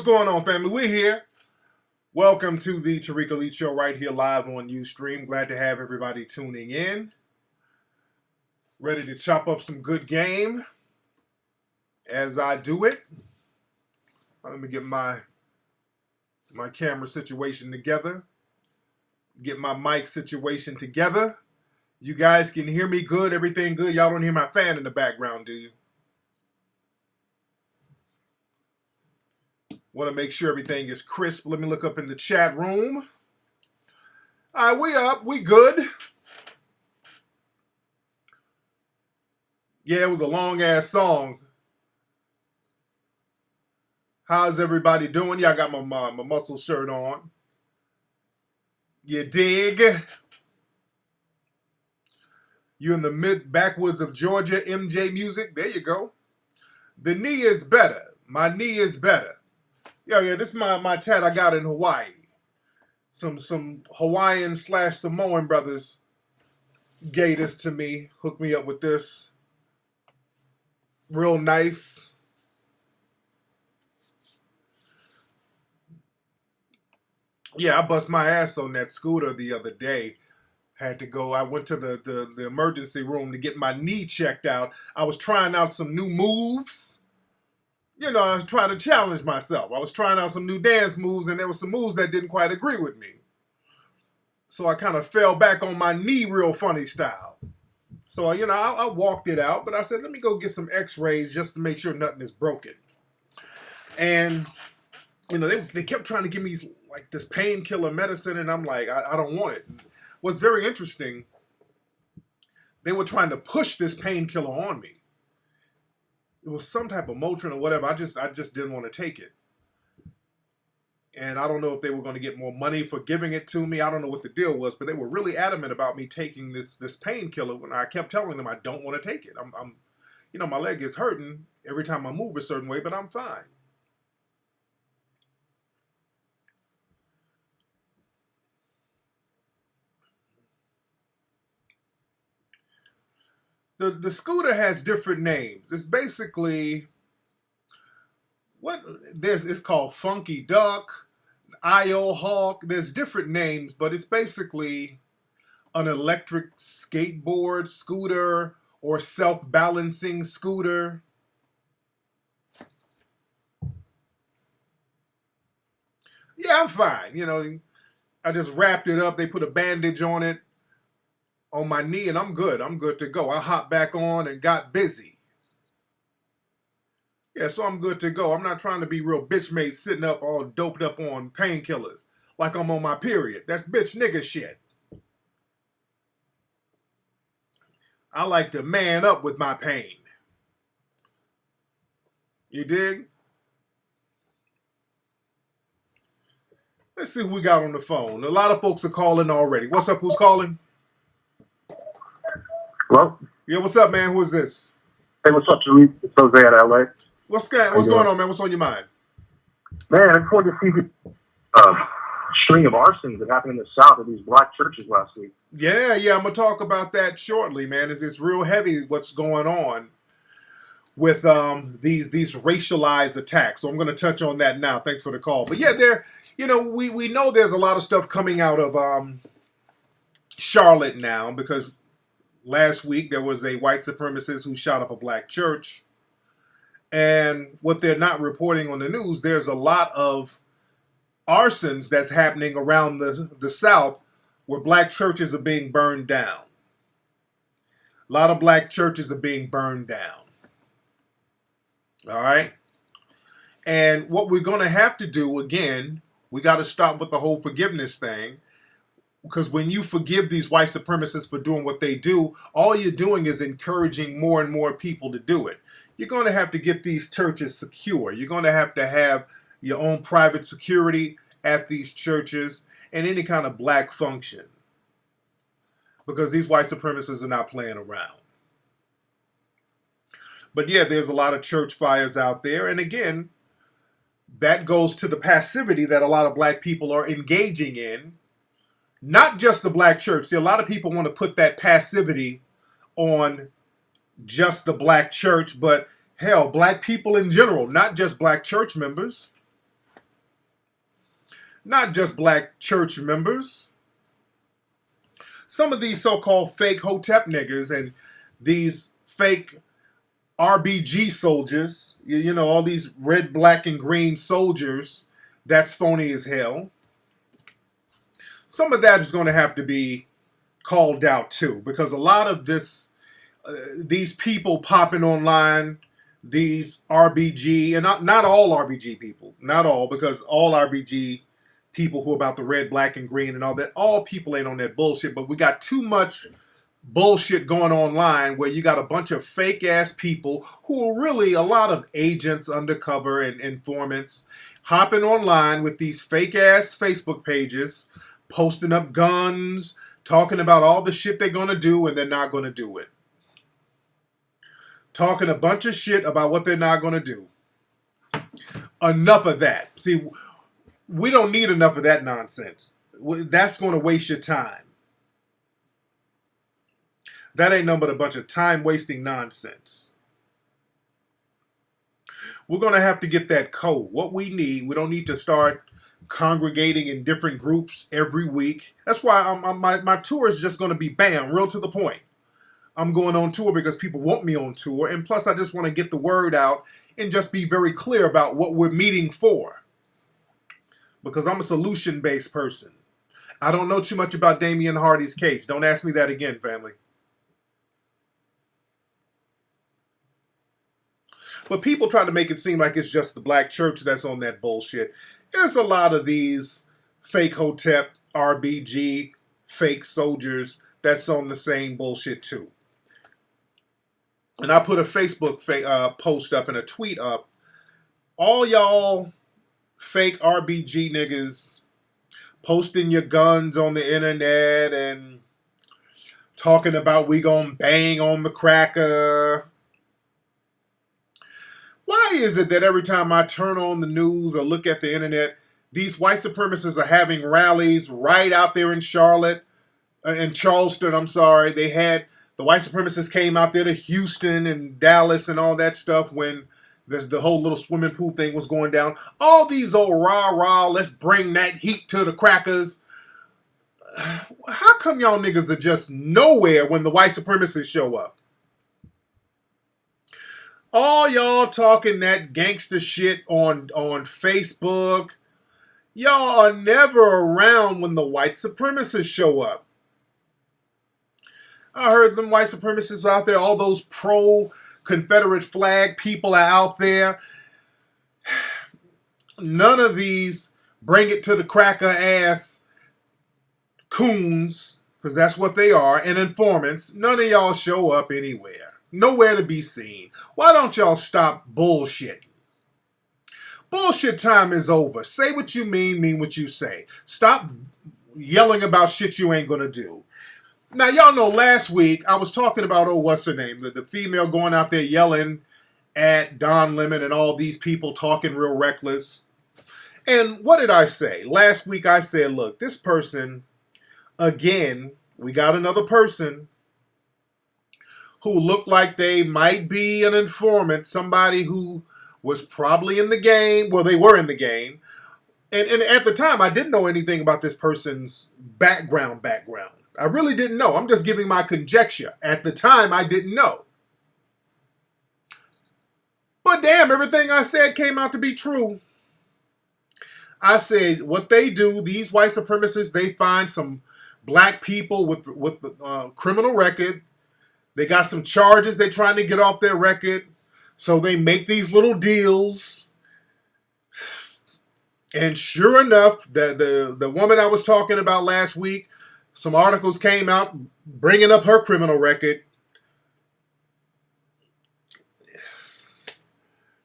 going on, family? We're here. Welcome to the Tariq Elite Show right here live on Ustream. Glad to have everybody tuning in. Ready to chop up some good game as I do it. Let me get my camera situation together. Get my mic situation together. You guys can hear me good, everything good. Y'all don't hear my fan in the background, do you? Want to make sure everything is crisp. Let me look up in the chat room. All right, we up. We good. Yeah, it was a long-ass song. How's everybody doing? Yeah, I got my muscle shirt on. You dig? You in the backwoods of Georgia, MJ music? There you go. The knee is better. My knee is better. Yeah, this is my tat I got in Hawaii. Some Hawaiian / Samoan brothers gave this to me, hooked me up with this. Real nice. Yeah, I bust my ass on that scooter the other day. Had to go. I went to the emergency room to get my knee checked out. I was trying out some new moves. You know, I was trying to challenge myself. I was trying out some new dance moves, and there were some moves that didn't quite agree with me. So I kind of fell back on my knee real funny style. So, you know, I walked it out, but I said, let me go get some x-rays just to make sure nothing is broken. And, you know, they kept trying to give me like this painkiller medicine, and I'm like, I don't want it. What's very interesting, they were trying to push this painkiller on me. It was some type of Motrin or whatever. I just didn't want to take it. And I don't know if they were going to get more money for giving it to me. I don't know what the deal was, but they were really adamant about me taking this painkiller when I kept telling them I don't want to take it. I'm you know, my leg is hurting every time I move a certain way, but I'm fine. The scooter has different names. It's basically it's called Funky Duck, IO Hawk. There's different names, but it's basically an electric skateboard scooter or self-balancing scooter. Yeah, I'm fine. You know, I just wrapped it up. They put a bandage on it, on my knee, and I'm good. I'm good to go. I hopped back on and got busy. Yeah, so I'm good to go. I'm not trying to be real bitch made sitting up all doped up on painkillers like I'm on my period. That's bitch nigga shit. I like to man up with my pain. You dig? Let's see who we got on the phone. A lot of folks are calling already. What's up? Who's calling? Hello? Yeah, what's up, man? Who is this? Hey, what's up, Tariq? It's Jose at LA. What's going on, man? What's on your mind? Man, I just wanted to see the string of arsons that happened in the South at these black churches last week. Yeah, I'm going to talk about that shortly, man. It's real heavy what's going on with these racialized attacks. So I'm going to touch on that now. Thanks for the call. But yeah, we know there's a lot of stuff coming out of Charlotte now because last week there was a white supremacist who shot up a black church. And what they're not reporting on the news, there's a lot of arsons that's happening around the South where black churches are being burned down. A lot of black churches are being burned down. All right? And what we're going to have to do, again, we got to stop with the whole forgiveness thing. Because when you forgive these white supremacists for doing what they do, all you're doing is encouraging more and more people to do it. You're going to have to get these churches secure. You're going to have your own private security at these churches and any kind of black function. Because these white supremacists are not playing around. But yeah, there's a lot of church fires out there. And again, that goes to the passivity that a lot of black people are engaging in. Not just the black church. See, a lot of people want to put that passivity on just the black church, but hell, black people in general, not just black church members. not just black church members. Some of these so-called fake Hotep niggas and these fake RBG soldiers, you know, all these red, black, and green soldiers, that's phony as hell. Some of that is going to have to be called out too, because a lot of these people popping online, these RBG, and not all RBG people, not all, because all RBG people who are about the red, black, and green and all that, all people ain't on that bullshit, but we got too much bullshit going online where you got a bunch of fake ass people who are really a lot of agents, undercover, and informants hopping online with these fake ass Facebook pages, posting up guns, talking about all the shit they're going to do and they're not going to do it. Talking a bunch of shit about what they're not going to do. Enough of that. See, we don't need enough of that nonsense. That's going to waste your time. That ain't nothing but a bunch of time-wasting nonsense. We're going to have to get that code. What we don't need to start congregating in different groups every week. That's why my tour is just going to be bam, real to the point. I'm going on tour because people want me on tour. And plus, I just want to get the word out and just be very clear about what we're meeting for. Because I'm a solution-based person. I don't know too much about Damian Hardy's case. Don't ask me that again, family. But people try to make it seem like it's just the black church that's on that bullshit. There's a lot of these fake Hotep, RBG, fake soldiers that's on the same bullshit too. And I put a Facebook post up and a tweet up. All y'all fake RBG niggas posting your guns on the internet and talking about we gonna bang on the cracker. Why is it that every time I turn on the news or look at the internet, these white supremacists are having rallies right out there in Charlotte, in Charleston, I'm sorry. They had, the white supremacists came out there to Houston and Dallas and all that stuff when the whole little swimming pool thing was going down. All these old rah-rah, let's bring that heat to the crackers. How come y'all niggas are just nowhere when the white supremacists show up? All y'all talking that gangster shit on Facebook. Y'all are never around when the white supremacists show up. I heard them white supremacists out there, all those pro-Confederate flag people are out there. None of these bring it to the cracker ass coons, because that's what they are, and informants. None of y'all show up anywhere. Nowhere to be seen. Why don't y'all stop bullshitting? Bullshit time is over. Say what you mean what you say. Stop yelling about shit you ain't gonna do. Now, y'all know last week I was talking about, what's her name? The female going out there yelling at Don Lemon and all these people talking real reckless. And what did I say? Last week I said, look, this person, again, we got another person who looked like they might be an informant, somebody who was probably in the game. Well, they were in the game. And at the time, I didn't know anything about this person's background. I really didn't know. I'm just giving my conjecture. At the time, I didn't know. But damn, everything I said came out to be true. I said what they do, these white supremacists, they find some black people with criminal record. They got some charges they're trying to get off their record. So they make these little deals. And sure enough, the woman I was talking about last week, some articles came out bringing up her criminal record.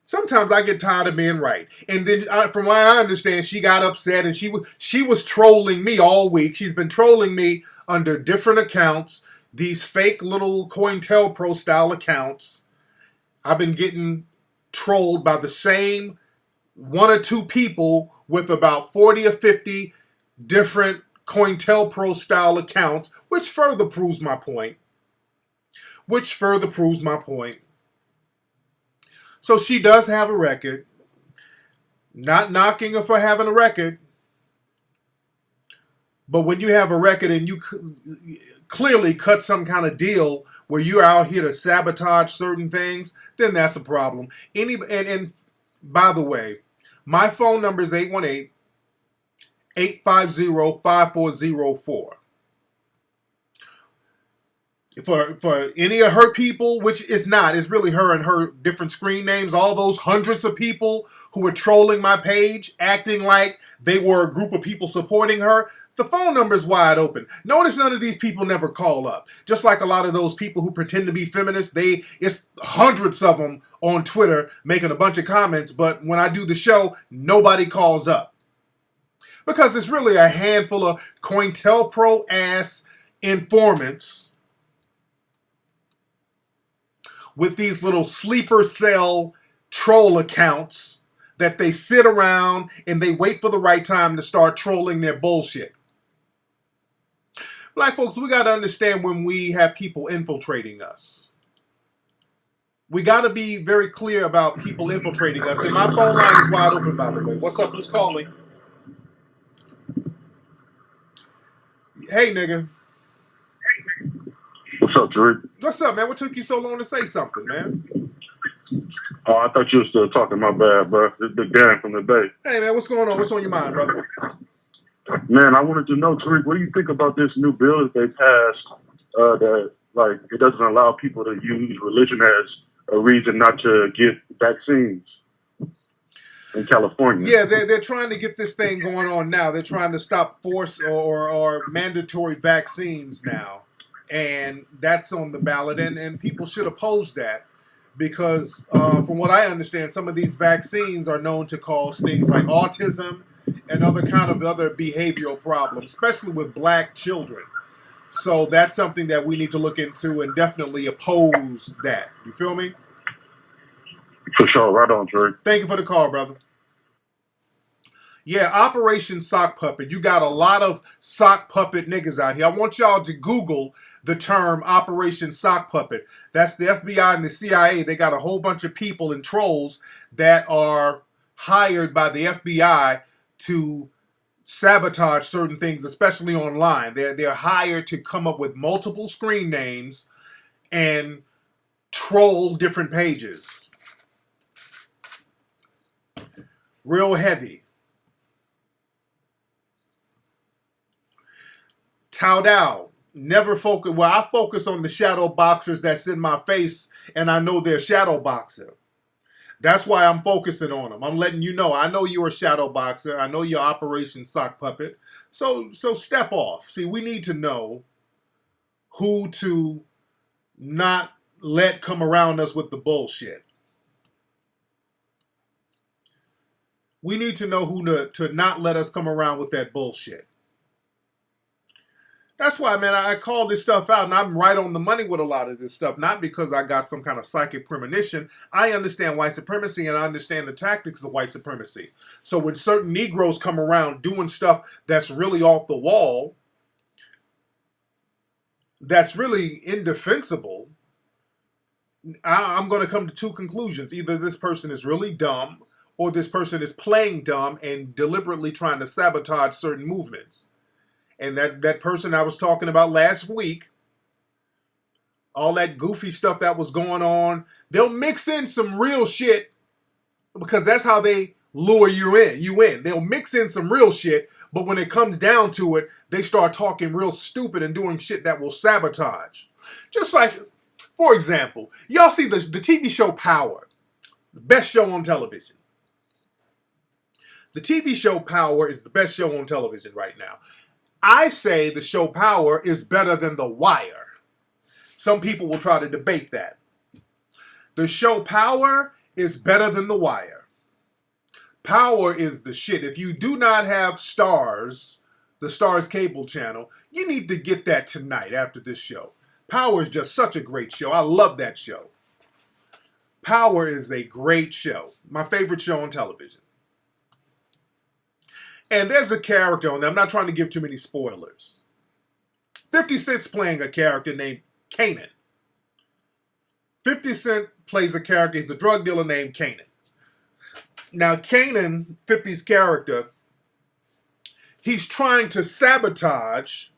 Sometimes I get tired of being right. And then from what I understand, she got upset and she was trolling me all week. She's been trolling me under different accounts. These fake little COINTELPRO style accounts. I've been getting trolled by the same one or two people with about 40 or 50 different COINTELPRO style accounts, which further proves my point. So she does have a record. Not knocking her for having a record. But when you have a record and you clearly cut some kind of deal where you're out here to sabotage certain things, then that's a problem. And by the way, my phone number is 818-850-5404. For any of her people, which is not, it's really her and her different screen names, all those hundreds of people who were trolling my page, acting like they were a group of people supporting her, the phone number is wide open. Notice none of these people never call up. Just like a lot of those people who pretend to be feminists, it's hundreds of them on Twitter making a bunch of comments, but when I do the show, nobody calls up. Because it's really a handful of COINTELPRO-ass informants with these little sleeper cell troll accounts that they sit around and they wait for the right time to start trolling their bullshit. Black folks, we got to understand when we have people infiltrating us. We got to be very clear about people infiltrating us. And my phone line is wide open, by the way. What's up? Who's calling? Hey, nigga. What's up, Tariq? What's up, man? What took you so long to say something, man? Oh, I thought you were still talking. My bad, bro. It's the gang from the Bay. Hey, man, what's going on? What's on your mind, brother? Man, I wanted to know, Tariq, what do you think about this new bill that they passed that, like, it doesn't allow people to use religion as a reason not to get vaccines in California? Yeah, they're trying to get this thing going on now. They're trying to stop force or mandatory vaccines now. And that's on the ballot, and people should oppose that because, from what I understand, some of these vaccines are known to cause things like autism and other behavioral problems, especially with black children. So that's something that we need to look into and definitely oppose that. You feel me? For sure. Right on, Trey. Thank you for the call, brother. Yeah, Operation Sock Puppet. You got a lot of sock puppet niggas out here. I want y'all to Google the term Operation Sock Puppet. That's the FBI and the CIA. They got a whole bunch of people and trolls that are hired by the FBI to sabotage certain things, especially online. They're hired to come up with multiple screen names and troll different pages. Real heavy. Tao, never focus. Well, I focus on the shadow boxers that's in my face, and I know they're shadow boxer. That's why I'm focusing on them. I'm letting you know. I know you're a shadow boxer. I know you're Operation Sock Puppet. So step off. See, we need to know who to not let come around us with the bullshit. We need to know who to not let us come around with that bullshit. That's why, man, I call this stuff out, and I'm right on the money with a lot of this stuff, not because I got some kind of psychic premonition. I understand white supremacy, and I understand the tactics of white supremacy. So when certain Negroes come around doing stuff that's really off the wall, that's really indefensible, I'm going to come to two conclusions. Either this person is really dumb, or this person is playing dumb and deliberately trying to sabotage certain movements. And that person I was talking about last week, all that goofy stuff that was going on, they'll mix in some real shit because that's how they lure you in. They'll mix in some real shit, but when it comes down to it, they start talking real stupid and doing shit that will sabotage. Just like, for example, y'all see the TV show Power, the best show on television. The TV show Power is the best show on television right now. I say the show Power is better than The Wire. Some people will try to debate that. The show Power is better than The Wire. Power is the shit. If you do not have Stars, the Stars cable channel, you need to get that tonight after this show. Power is just such a great show. I love that show. Power is a great show. My favorite show on television. And there's a character on there. I'm not trying to give too many spoilers. 50 Cent's playing a character named Kanan. 50 Cent plays a character. He's a drug dealer named Kanan. Now, Kanan, 50's character, He's trying to sabotage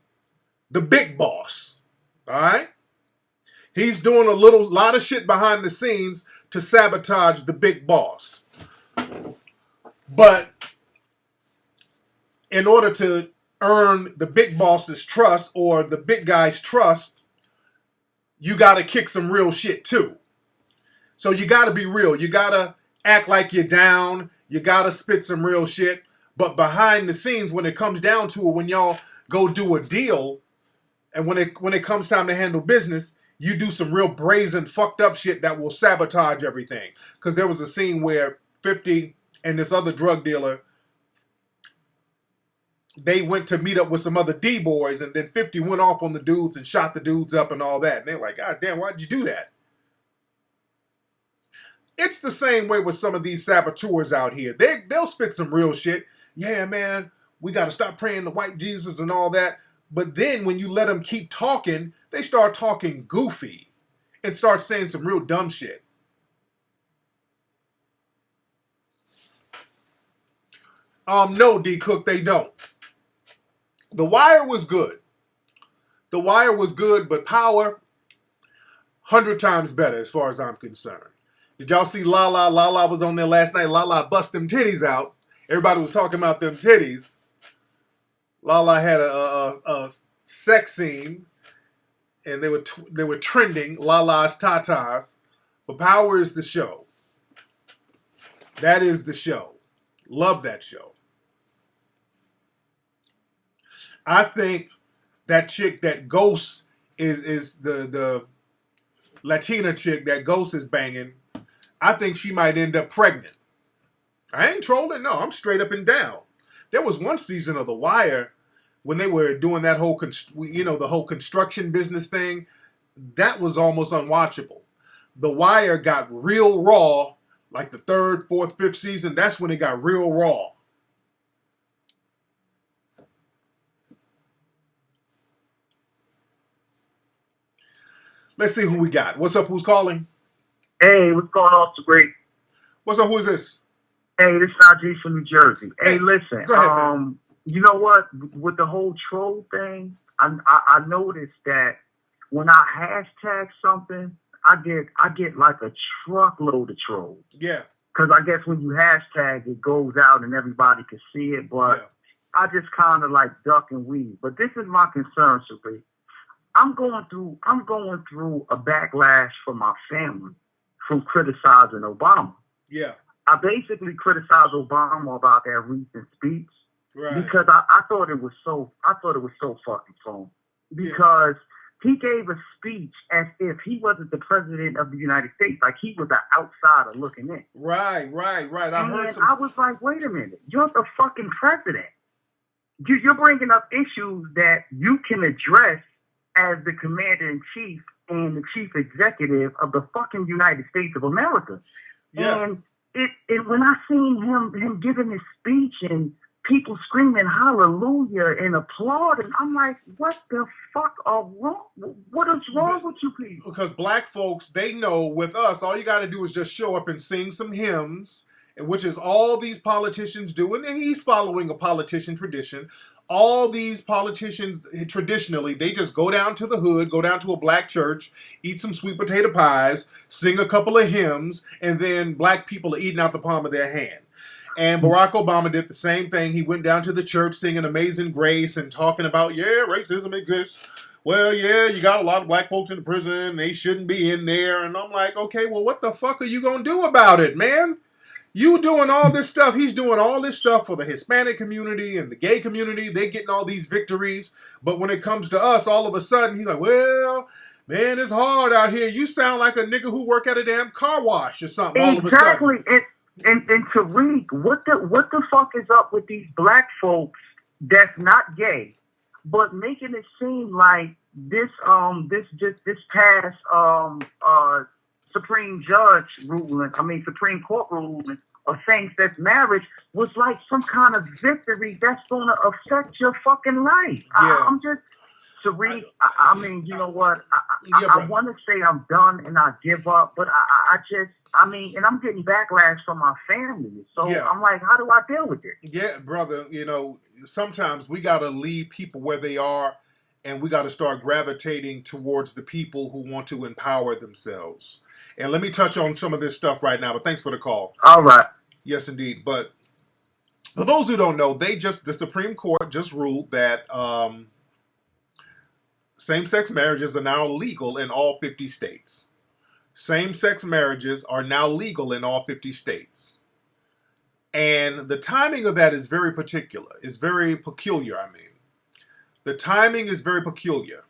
the big boss. All right? He's doing a lot of shit behind the scenes to sabotage the big boss. But in order to earn the big boss's trust or the big guy's trust, you got to kick some real shit too. So you got to be real. You got to act like you're down. You got to spit some real shit. But behind the scenes, when it comes down to it, when y'all go do a deal, and when it comes time to handle business, you do some real brazen, fucked up shit that will sabotage everything. Because there was a scene where 50 and this other drug dealer, they went to meet up with some other D-boys, and then 50 went off on the dudes and shot the dudes up and all that. And they're like, God damn, why'd you do that? It's the same way with some of these saboteurs out here. They'll spit some real shit. Yeah, man, we got to stop praying to white Jesus and all that. But then when you let them keep talking, they start talking goofy and start saying some real dumb shit. No, D. Cook, they don't. The Wire was good. The Wire was good, but Power, 100 times better as far as I'm concerned. Did y'all see Lala? Lala was on there last night. Lala bust them titties out. Everybody was talking about them titties. Lala had a sex scene, and they were trending. Lala's tatas. But Power is the show. That is the show. Love that show. I think that chick that Ghost is the Latina chick that Ghost is banging. I think she might end up pregnant. I ain't trolling. No, I'm straight up and down. There was one season of The Wire when they were doing that whole, the whole construction business thing. That was almost unwatchable. The Wire got real raw, like the 3rd, 4th, 5th season. That's when it got real raw. Let's see who we got. What's up? Who's calling? Hey, what's going on, Tariq? What's up? Who is this? Hey, this is Najee from New Jersey. Hey, listen. Go ahead, man. You know what? With the whole troll thing, I noticed that when I hashtag something, I get like a truckload of trolls. Yeah. Because I guess when you hashtag, it goes out and everybody can see it. But yeah. I just kind of like duck and weave. But this is my concern, Tariq. I'm going through a backlash from my family from criticizing Obama. Yeah. I basically criticized Obama about that recent speech. Right. Because I thought it was so fucking phony. Because he gave a speech as if he wasn't the president of the United States, like he was an outsider looking in. Right. I was like, wait a minute, you're the fucking president. You're bringing up issues that you can address as the commander-in-chief and the chief executive of the fucking United States of America. Yeah. And when I seen him giving his speech and people screaming hallelujah and applauding, I'm like, what the fuck are wrong? What is wrong with you people? Because black folks, they know with us, all you got to do is just show up and sing some hymns, which is all these politicians do. And he's following a politician tradition. All these politicians, traditionally, they just go down to the hood, go down to a black church, eat some sweet potato pies, sing a couple of hymns, and then black people are eating out the palm of their hand. And Barack Obama did the same thing. He went down to the church singing Amazing Grace and talking about, yeah, racism exists. Well, yeah, you got a lot of black folks in the prison. They shouldn't be in there. And I'm like, okay, well, what the fuck are you going to do about it, man? You doing all this stuff. He's doing all this stuff for the Hispanic community and the gay community. They getting all these victories. But when it comes to us, all of a sudden, he's like, well, man, it's hard out here. You sound like a nigga who work at a damn car wash or something all of a sudden. Exactly. And Tariq, what the fuck is up with these black folks that's not gay, but making it seem like this past Supreme Court ruling of same-sex marriage was like some kind of victory that's going to affect your fucking life. Yeah. I'm just, Tariq, I mean, you know what? I want to say I'm done and I give up, but and I'm getting backlash from my family. So yeah. I'm like, how do I deal with it? Yeah, brother, sometimes we got to leave people where they are, and we got to start gravitating towards the people who want to empower themselves. And let me touch on some of this stuff right now, but thanks for the call. All right. Yes, indeed. But for those who don't know, the Supreme Court just ruled that same-sex marriages are now legal in all 50 states. Same-sex marriages are now legal in all 50 states. And the timing of that is very particular. It's very peculiar, I mean. The timing is very peculiar.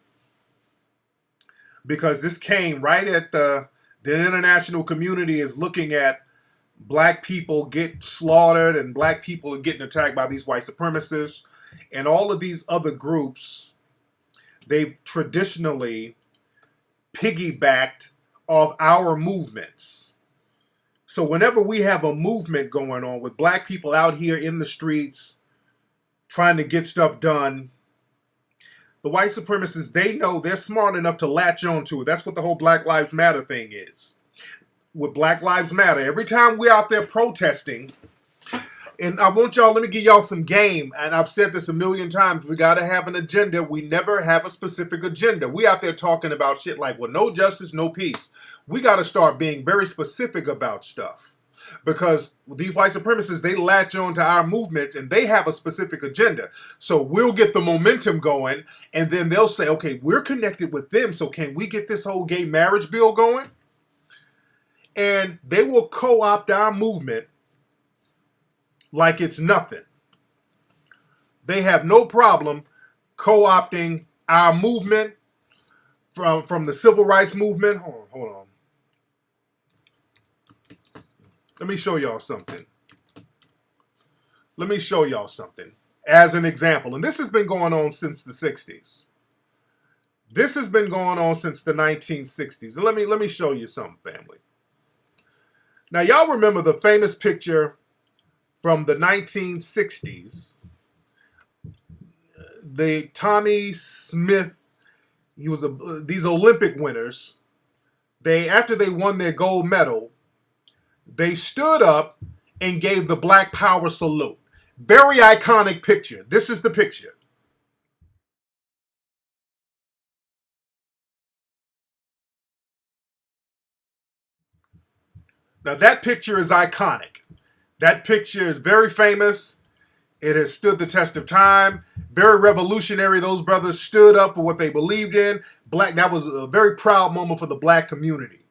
Because this came right at the international community is looking at black people get slaughtered and black people are getting attacked by these white supremacists. And all of these other groups, they've traditionally piggybacked off our movements. So whenever we have a movement going on with black people out here in the streets trying to get stuff done, the white supremacists, they know they're smart enough to latch on to it. That's what the whole Black Lives Matter thing is. With Black Lives Matter, every time we're out there protesting, and let me give y'all some game, and I've said this a million times, we got to have an agenda. We never have a specific agenda. We out there talking about shit like, well, no justice, no peace. We got to start being very specific about stuff. Because these white supremacists, they latch on to our movements and they have a specific agenda. So we'll get the momentum going and then they'll say, okay, we're connected with them. So can we get this whole gay marriage bill going? And they will co-opt our movement like it's nothing. They have no problem co-opting our movement from the civil rights movement. Hold on. Let me show y'all something. As an example. And this has been going on since the 60s. This has been going on since the 1960s. And let me show you something, family. Now, y'all remember the famous picture from the 1960s. The Tommy Smith, these Olympic winners, after they won their gold medal, they stood up and gave the Black Power salute. Very iconic picture. This is the picture. Now that picture is iconic. That picture is very famous. It has stood the test of time. Very revolutionary. Those brothers stood up for what they believed in. That was a very proud moment for the black community.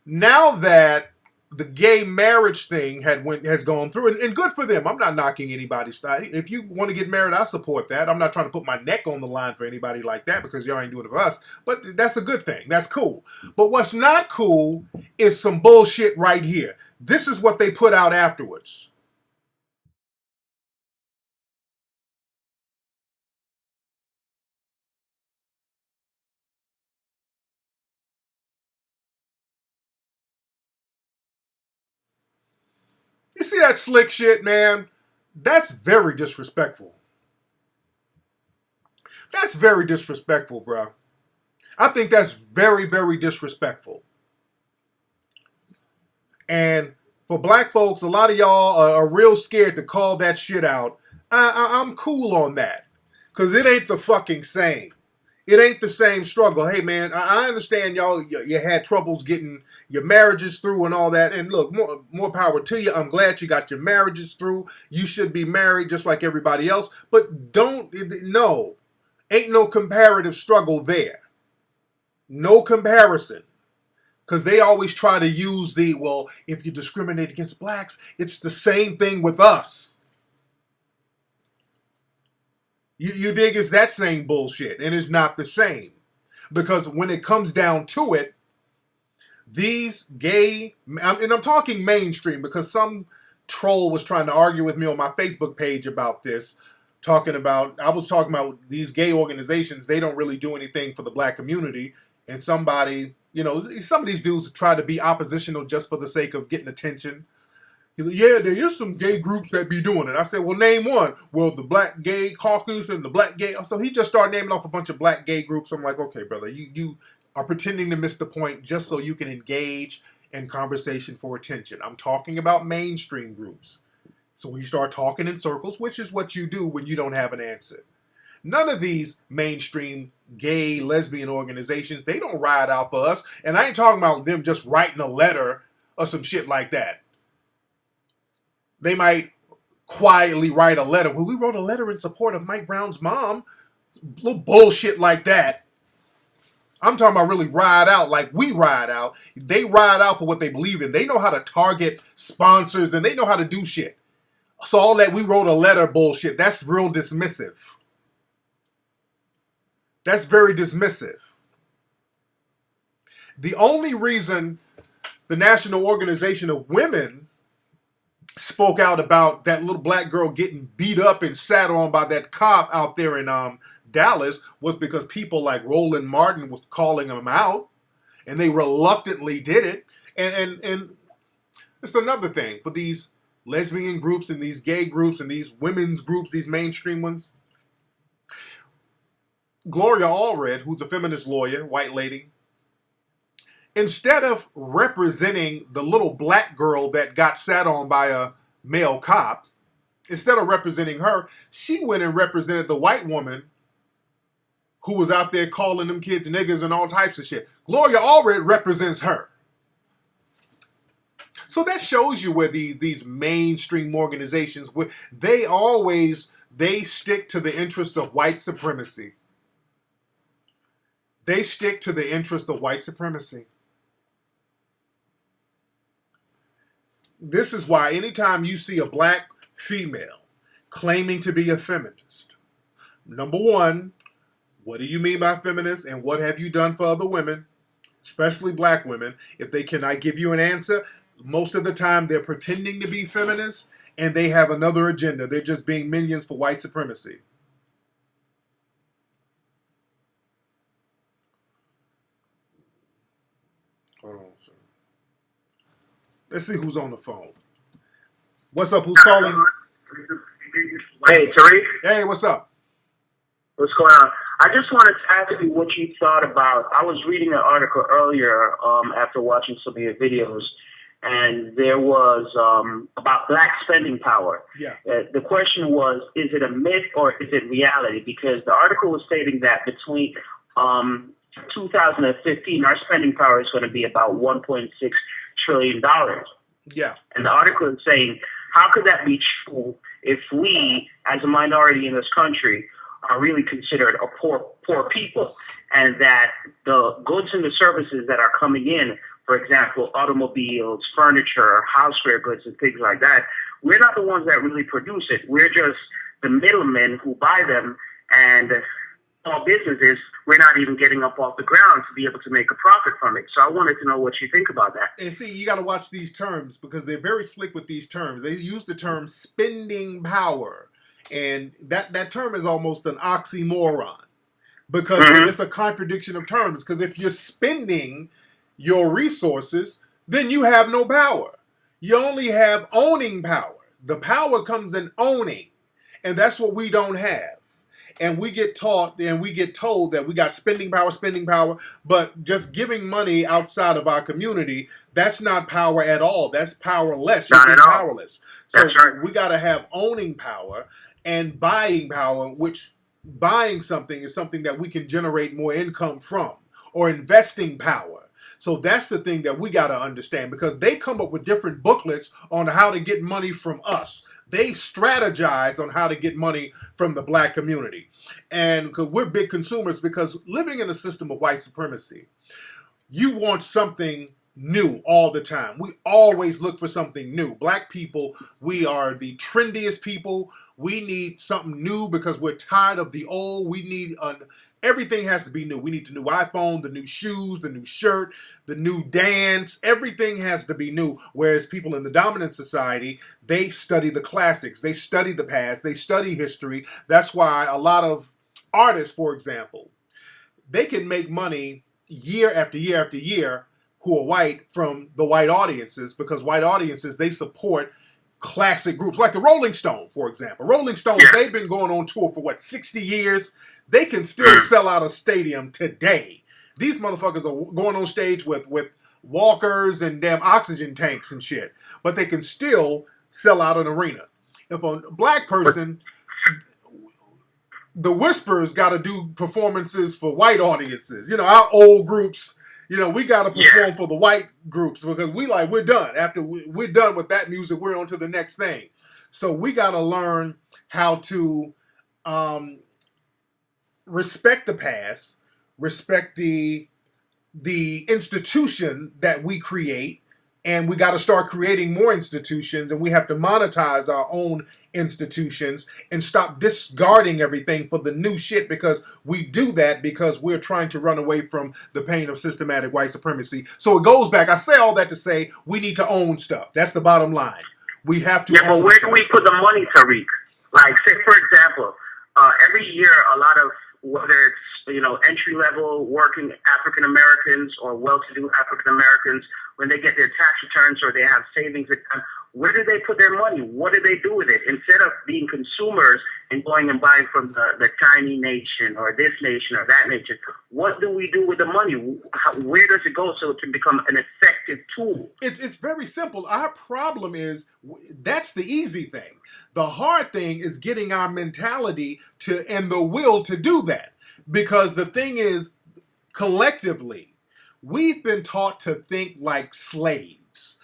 Now that the gay marriage thing has gone through, and good for them. I'm not knocking anybody's style. If you want to get married, I support that. I'm not trying to put my neck on the line for anybody like that because y'all ain't doing it for us. But that's a good thing. That's cool. But what's not cool is some bullshit right here. This is what they put out afterwards. You see that slick shit, man? That's very disrespectful. That's very disrespectful, bro. I think that's very, very disrespectful. And for black folks, a lot of y'all are real scared to call that shit out. I'm cool on that. Because it ain't the fucking same. It ain't the same struggle. Hey, man, I understand y'all, you had troubles getting your marriages through and all that. And look, more power to you. I'm glad you got your marriages through. You should be married just like everybody else. But ain't no comparative struggle there. No comparison. Because they always try to use if you discriminate against blacks, it's the same thing with us. You dig? It's that same bullshit, and it's not the same. Because when it comes down to it, these gay, and I'm talking mainstream because some troll was trying to argue with me on my Facebook page about this, I was talking about these gay organizations, they don't really do anything for the black community, and somebody, some of these dudes try to be oppositional just for the sake of getting attention. Yeah, there is some gay groups that be doing it. I said, well, name one. Well, the Black Gay Caucus and the Black Gay. So he just started naming off a bunch of black gay groups. I'm like, okay, brother, you are pretending to miss the point just so you can engage in conversation for attention. I'm talking about mainstream groups. So we start talking in circles, which is what you do when you don't have an answer. None of these mainstream gay, lesbian organizations, they don't ride out for us. And I ain't talking about them just writing a letter or some shit like that. They might quietly write a letter. Well, we wrote a letter in support of Mike Brown's mom. Little bullshit like that. I'm talking about really ride out like we ride out. They ride out for what they believe in. They know how to target sponsors and they know how to do shit. So all that we wrote a letter bullshit, that's real dismissive. That's very dismissive. The only reason the National Organization of Women spoke out about that little black girl getting beat up and sat on by that cop out there in Dallas was because people like Roland Martin was calling them out, and they reluctantly did it. And it's another thing for these lesbian groups and these gay groups and these women's groups, these mainstream ones. Gloria Allred, who's a feminist lawyer, white lady, instead of representing the little black girl that got sat on by a male cop, instead of representing her, she went and represented the white woman who was out there calling them kids niggas and all types of shit. Gloria Allred represents her. So that shows you where these mainstream organizations, they stick to the interest of white supremacy. They stick to the interest of white supremacy. This is why anytime you see a black female claiming to be a feminist, number one, what do you mean by feminist and what have you done for other women, especially black women? If they cannot give you an answer, most of the time they're pretending to be feminist and they have another agenda. They're just being minions for white supremacy. Hold on, sir. Let's see who's on the phone. What's up? Who's calling? Hey, Tariq. Hey, what's up? What's going on? I just wanted to ask you what you thought about. I was reading an article earlier after watching some of your videos, and there was about black spending power. Yeah. The question was, is it a myth or is it reality? Because the article was stating that between 2015, our spending power is going to be about $1.6 trillion. Yeah. And the article is saying, how could that be true if we, as a minority in this country, are really considered a poor people, and that the goods and the services that are coming in, for example, automobiles, furniture, houseware goods, and things like that, we're not the ones that really produce it. We're just the middlemen who buy them, and all businesses, we're not even getting up off the ground to be able to make a profit from it. So I wanted to know what you think about that. And see, you got to watch these terms because they're very slick with these terms. They use the term spending power. And that term is almost an oxymoron because it's a contradiction of terms. Because if you're spending your resources, then you have no power. You only have owning power. The power comes in owning. And that's what we don't have. And we get taught and we get told that we got spending power, but just giving money outside of our community, that's not power at all. That's powerless. You're being powerless. So that's right. We got to have owning power and buying power, which buying something is something that we can generate more income from, or investing power. So that's the thing that we got to understand, because they come up with different booklets on how to get money from us. They strategize on how to get money from the black community. And because we're big consumers, because living in a system of white supremacy, you want something new all the time. We always look for something new. Black people, we are the trendiest people. We need something new because we're tired of the old. We need everything has to be new. We need the new iPhone, the new shoes, the new shirt, the new dance. Everything has to be new. Whereas people in the dominant society, they study the classics. They study the past. They study history. That's why a lot of artists, for example, they can make money year after year after year who are white from the white audiences, because white audiences, they support classic groups like the Rolling Stones, for example. Rolling Stones, they've been going on tour for 60 years. They can still sell out a stadium today. These motherfuckers are going on stage with walkers and damn oxygen tanks and shit, but they can still sell out an arena. If a black person, the Whispers got to do performances for white audiences. You know, our old groups, you know, we got to perform for the white groups because we're done. After we're done with that music, we're on to the next thing. So we got to learn how to respect the past, respect the institution that we create, and we got to start creating more institutions, and we have to monetize our own institutions and stop discarding everything for the new shit, because we do that because we're trying to run away from the pain of systematic white supremacy. So it goes back. I say all that to say we need to own stuff. That's the bottom line. We have to. Yeah, but where do we put the money, Tariq? Like, say for example, every year a lot of, whether it's, entry level working African Americans or well-to-do African Americans, when they get their tax returns or they have savings account, where do they put their money? What do they do with it? Instead of being consumers and going and buying from the tiny nation or this nation or that nation, what do we do with the money? Where does it go so it can become an effective tool? It's very simple. Our problem is that's the easy thing. The hard thing is getting our mentality and the will to do that. Because the thing is, collectively, we've been taught to think like slaves.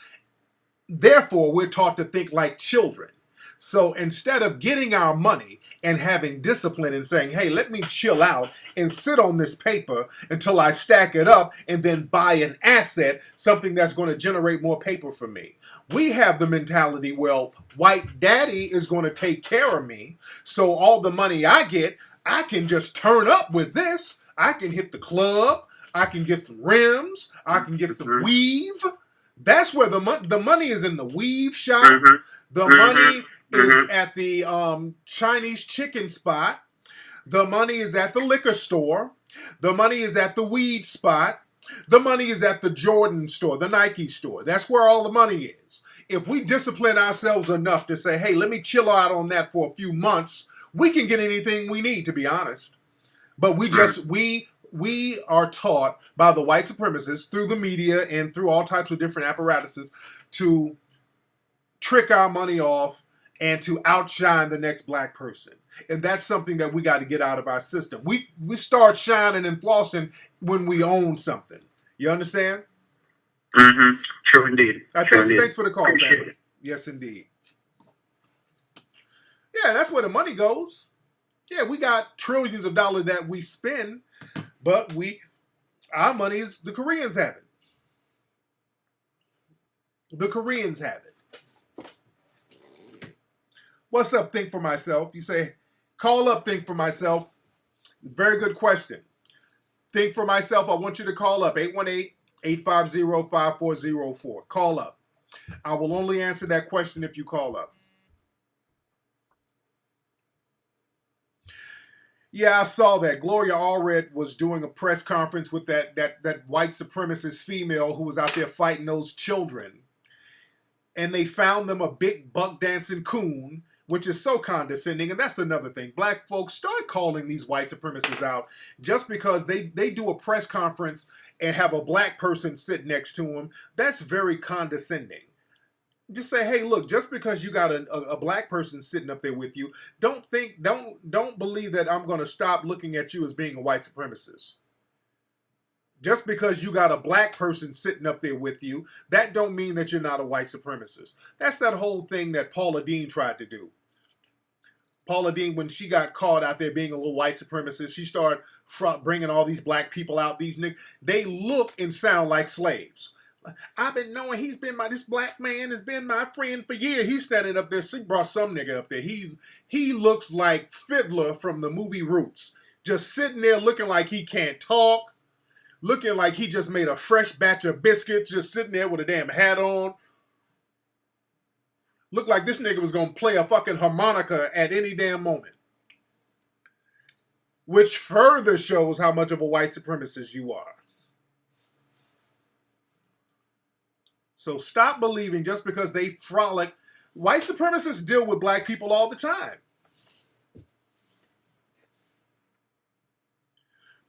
Therefore, we're taught to think like children. So instead of getting our money and having discipline and saying, hey, let me chill out and sit on this paper until I stack it up and then buy an asset, something that's going to generate more paper for me. We have the mentality, well, white daddy is going to take care of me. So all the money I get, I can just turn up with this. I can hit the club. I can get some rims. I can get some weave. That's where the money is, in the weave shop. Mm-hmm. The money is at the Chinese chicken spot. The money is at the liquor store. The money is at the weed spot. The money is at the Jordan store, the Nike store. That's where all the money is. If we discipline ourselves enough to say, hey, let me chill out on that for a few months, we can get anything we need, to be honest. But we are taught by the white supremacists through the media and through all types of different apparatuses to trick our money off and to outshine the next black person. And that's something that we got to get out of our system. We start shining and flossing when we own something. You understand? Mm-hmm. True indeed. Thanks for the call, man. Yes, indeed. Yeah, that's where the money goes. Yeah, we got trillions of dollars that we spend, but our money is, the Koreans have it. The Koreans have it. What's up, Think For Myself? You say, call up, Think For Myself. Very good question. Think For Myself, I want you to call up, 818-850-5404. Call up. I will only answer that question if you call up. Yeah, I saw that. Gloria Allred was doing a press conference with that white supremacist female who was out there fighting those children. And they found them a big buck dancing coon, which is so condescending. And that's another thing. Black folks, start calling these white supremacists out just because they do a press conference and have a black person sit next to them. That's very condescending. Just say, hey, look, just because you got a black person sitting up there with you, don't believe that I'm going to stop looking at you as being a white supremacist. Just because you got a black person sitting up there with you, that don't mean that you're not a white supremacist. That's that whole thing that Paula Deen tried to do. Paula Deen, when she got caught out there being a little white supremacist, she started bringing all these black people out. These niggas, they look and sound like slaves. I've been knowing this black man has been my friend for years. He's standing up there. She brought some nigga up there. He looks like Fiddler from the movie Roots. Just sitting there looking like he can't talk. Looking like he just made a fresh batch of biscuits. Just sitting there with a damn hat on. Looked like this nigga was going to play a fucking harmonica at any damn moment. Which further shows how much of a white supremacist you are. So stop believing just because they frolic. White supremacists deal with black people all the time.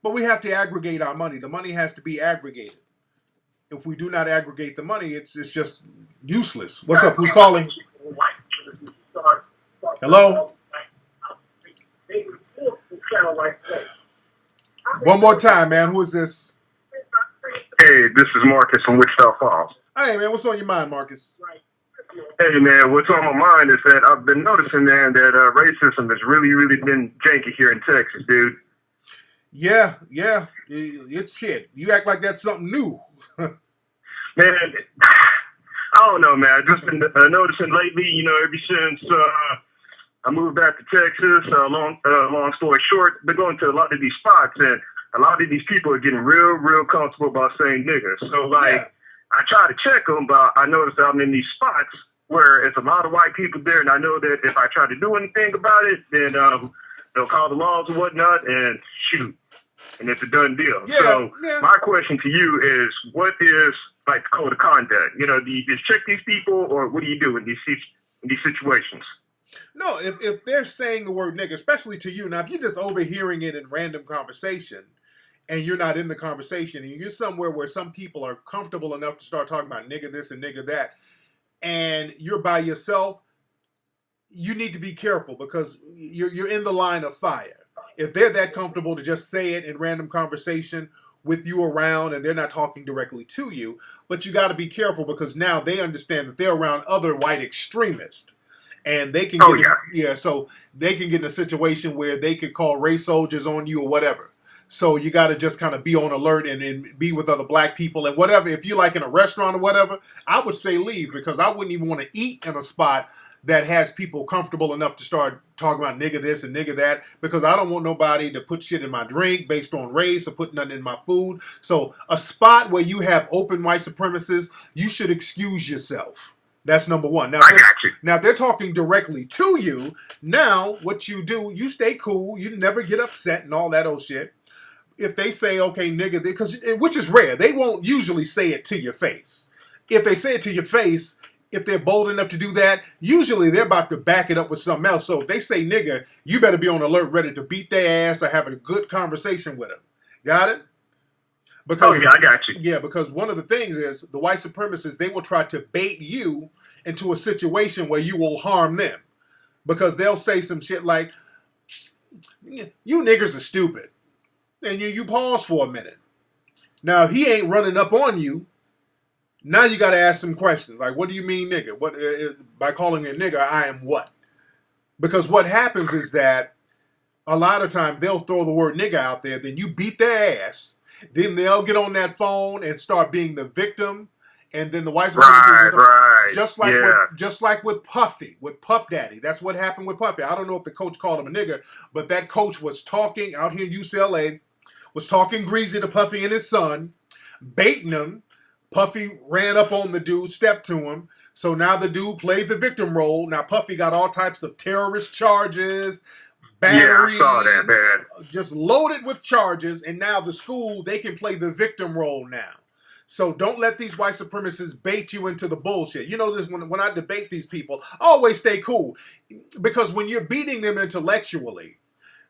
But we have to aggregate our money. The money has to be aggregated. If we do not aggregate the money, it's just useless. What's up? Who's calling? Hello? One more time, man. Who is this? Hey, this is Marcus from Wichita Falls. Hey, man. What's on your mind, Marcus? Hey, man, what's on my mind is that I've been noticing, man, that racism has really been janky here in Texas, dude. Yeah. It's shit. You act like that's something new. Man, I don't know, man. I've just been noticing lately, ever since I moved back to Texas, long story short, been going to a lot of these spots, and a lot of these people are getting real comfortable about saying nigga. So, I try to check them, but I noticed that I'm in these spots where it's a lot of white people there, and I know that if I try to do anything about it, then they'll call the laws and whatnot, and shoot. And it's a done deal. My question to you is, what is the code of conduct? Do you just check these people, or what do you do in these situations? No, if they're saying the word nigga, especially to you, now if you're just overhearing it in random conversation and you're not in the conversation and you're somewhere where some people are comfortable enough to start talking about nigga this and nigga that, and you're by yourself, you need to be careful because you're in the line of fire. If they're that comfortable to just say it in random conversation with you around and they're not talking directly to you, but you got to be careful because now they understand that they're around other white extremists. And they can so they can get in a situation where they could call race soldiers on you or whatever. So you got to just kind of be on alert and be with other black people and whatever. If you're like in a restaurant or whatever, I would say leave because I wouldn't even want to eat in a spot that has people comfortable enough to start talking about nigga this and nigga that because I don't want nobody to put shit in my drink based on race or put nothing in my food. So a spot where you have open white supremacists, you should excuse yourself. That's number one. Now, if they're talking directly to you, now what you do, you stay cool. You never get upset and all that old shit. If they say, okay, nigga, which is rare, they won't usually say it to your face. If they say it to your face, if they're bold enough to do that, usually they're about to back it up with something else. So if they say nigga, you better be on alert, ready to beat their ass or have a good conversation with them. Got it? Because, I got you. Yeah, because one of the things is the white supremacists, they will try to bait you into a situation where you will harm them. Because they'll say some shit like, you niggers are stupid. And you pause for a minute. Now, if he ain't running up on you, now you got to ask some questions. Like, what do you mean nigga? What by calling me a nigga, I am what? Because what happens is that a lot of times they'll throw the word nigga out there, then you beat their ass. Then they'll get on that phone and start being the victim, and then the white supremacists, just like with Puffy, with Puff Daddy. That's what happened with Puffy. I don't know if the coach called him a nigga, but that coach was talking out here in UCLA, was talking greasy to Puffy and his son, baiting him. Puffy ran up on the dude, stepped to him. So now the dude played the victim role. Now Puffy got all types of terrorist charges. Battery, I saw that, man. Just loaded with charges, and now the school, they can play the victim role now. So don't let these white supremacists bait you into the bullshit. You know this, when I debate these people, I always stay cool. Because when you're beating them intellectually,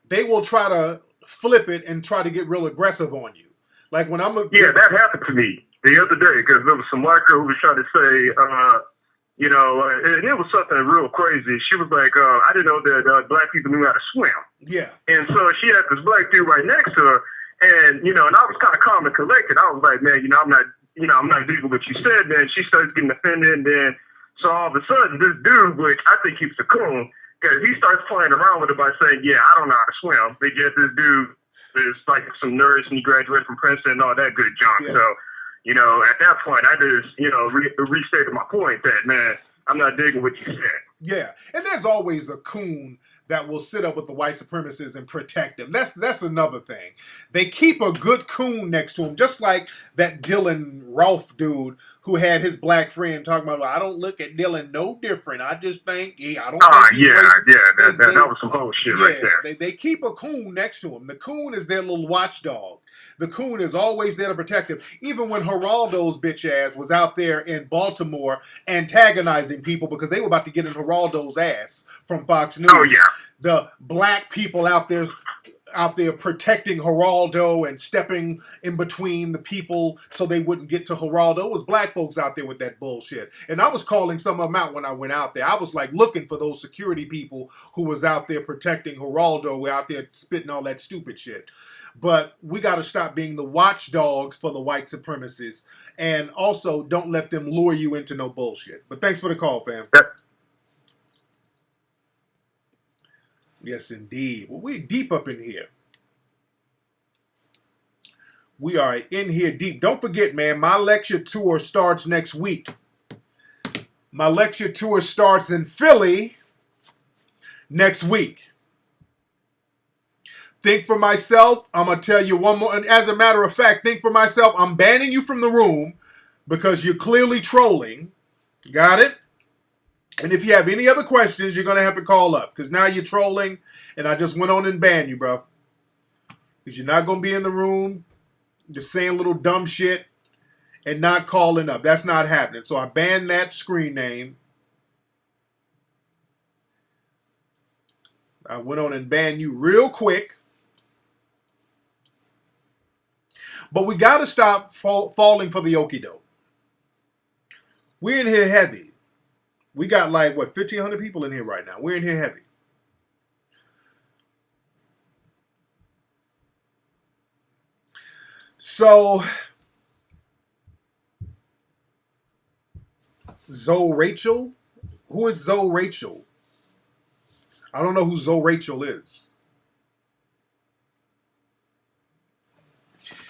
they will try to flip it and try to get real aggressive on you. Like when that happened to me the other day, because there was some white girl who was trying to say, and it was something real crazy. She was like, I didn't know that black people knew how to swim. Yeah. And so she had this black dude right next to her. And, and I was kind of calm and collected. I was like, man, I'm not digging what you said, man. She starts getting offended. And then, so all of a sudden, this dude, which I think he's a coon, because he starts playing around with it by saying, yeah, I don't know how to swim. But yet this dude is like some nerd and he graduated from Princeton and all that good junk. Yeah. So, at that point, I just, restated my point that, man, I'm not digging what you said. Yeah. And there's always a coon that will sit up with the white supremacists and protect them. That's another thing. They keep a good coon next to him, just like that Dylan Rolfe dude who had his black friend talking about, I don't look at Dylan no different. I just think, I don't think he's racist. That was some bullshit right there. They keep a coon next to him. The coon is their little watchdog. The coon is always there to protect him. Even when Geraldo's bitch ass was out there in Baltimore antagonizing people because they were about to get in Geraldo's ass from Fox News. Oh, yeah. The black people out there out there protecting Geraldo and stepping in between the people so they wouldn't get to Geraldo. It was black folks out there with that bullshit. And I was calling some of them out when I went out there. I was like looking for those security people who was out there protecting Geraldo, out there spitting all that stupid shit. But we got to stop being the watchdogs for the white supremacists. And also, don't let them lure you into no bullshit. But thanks for the call, fam. Yes, indeed. Well, we're deep up in here. We are in here deep. Don't forget, man, my lecture tour starts next week. My lecture tour starts in Philly next week. Think for myself. I'm going to tell you one more. And as a matter of fact, think for myself. I'm banning you from the room because you're clearly trolling. Got it? And if you have any other questions, you're going to have to call up. Because now you're trolling, and I just went on and banned you, bro. Because you're not going to be in the room just saying little dumb shit and not calling up. That's not happening. So I banned that screen name. I went on and banned you real quick. But we got to stop falling for the okie doke. We're in here heavy. We got like, 1,500 people in here right now. We're in here heavy. So, Zoe Rachel? Who is Zoe Rachel? I don't know who Zoe Rachel is.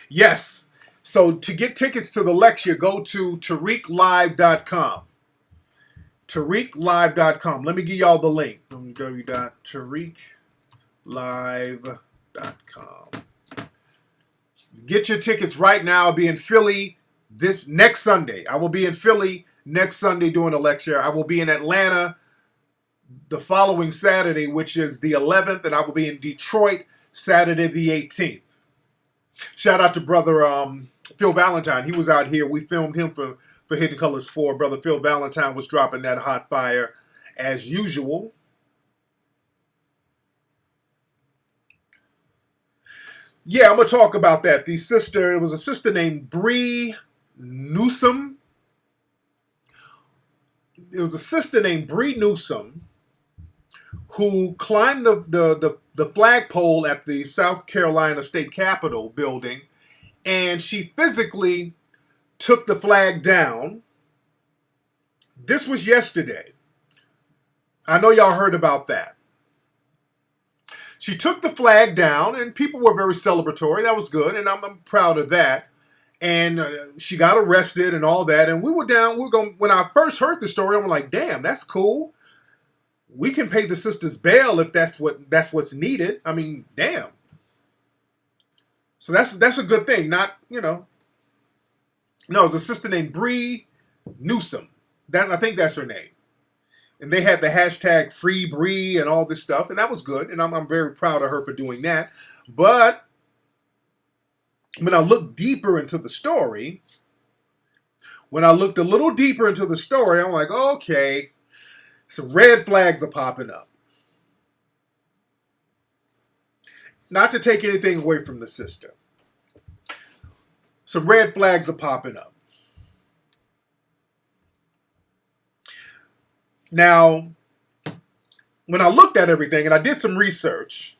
Yes. So, to get tickets to the lecture, go to TariqLive.com. TariqLive.com. Let me give y'all the link. www.TariqLive.com. Get your tickets right now. I'll be in Philly this next Sunday. I will be in Philly next Sunday doing a lecture. I will be in Atlanta the following Saturday, which is the 11th, and I will be in Detroit Saturday the 18th. Shout out to brother Phil Valentine. He was out here. We filmed him for Hidden Colors 4. Brother Phil Valentine was dropping that hot fire as usual. Yeah, I'm going to talk about that. It was a sister named Bree Newsome. It was a sister named Bree Newsome who climbed the flagpole at the South Carolina State Capitol building, and she physically took the flag down. This was yesterday. I know y'all heard about that. She took the flag down, and people were very celebratory. That was good, and I'm proud of that. And she got arrested and all that. And we were down. When I first heard the story, I'm like, damn, that's cool. We can pay the sisters bail if that's what's needed. I mean, damn. So that's a good thing. Not, No, it's a sister named Bree Newsome. I think that's her name. And they had the hashtag Free Bree and all this stuff, and that was good. And I'm very proud of her for doing that. But when I looked deeper into the story, I'm like, okay, some red flags are popping up. Not to take anything away from the sister. Some red flags are popping up. Now, when I looked at everything and I did some research,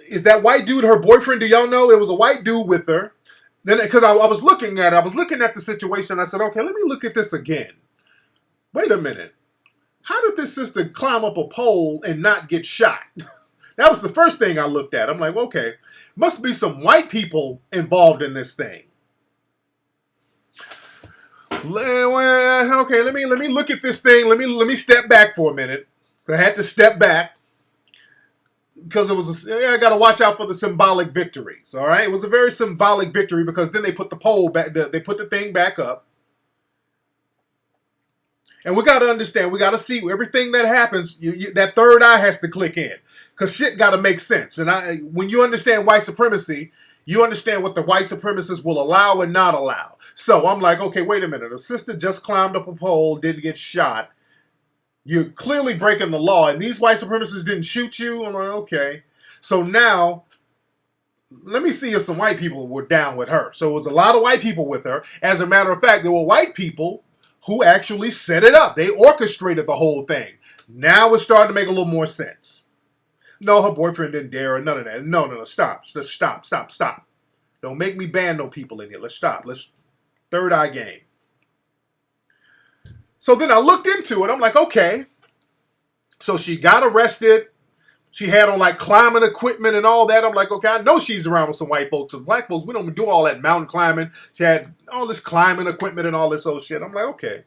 is that white dude her boyfriend? Do y'all know? It was a white dude with her. Then, because I was looking at the situation. I said, okay, let me look at this again. Wait a minute. How did this sister climb up a pole and not get shot? That was the first thing I looked at. I'm like, okay, must be some white people involved in this thing. Okay, let me look at this thing. Let me step back for a minute. I had to step back because I got to watch out for the symbolic victories. All right, it was a very symbolic victory because then they put the pole back. They put the thing back up, and we got to understand. We got to see everything that happens. That third eye has to click in because shit got to make sense. And when you understand white supremacy, you understand what the white supremacists will allow and not allow. So I'm like, okay, wait a minute. A sister just climbed up a pole, didn't get shot. You're clearly breaking the law, and these white supremacists didn't shoot you. I'm like, okay. So now, let me see if some white people were down with her. So it was a lot of white people with her. As a matter of fact, there were white people who actually set it up. They orchestrated the whole thing. Now it's starting to make a little more sense. No, her boyfriend didn't dare her, none of that. No. Stop. Stop. Don't make me ban no people in here. Let's stop. Let's third eye game. So then I looked into it. I'm like, okay. So she got arrested. She had on like climbing equipment and all that. I'm like, okay, I know she's around with some white folks. Because black folks, we don't do all that mountain climbing. She had all this climbing equipment and all this old shit. I'm like, okay.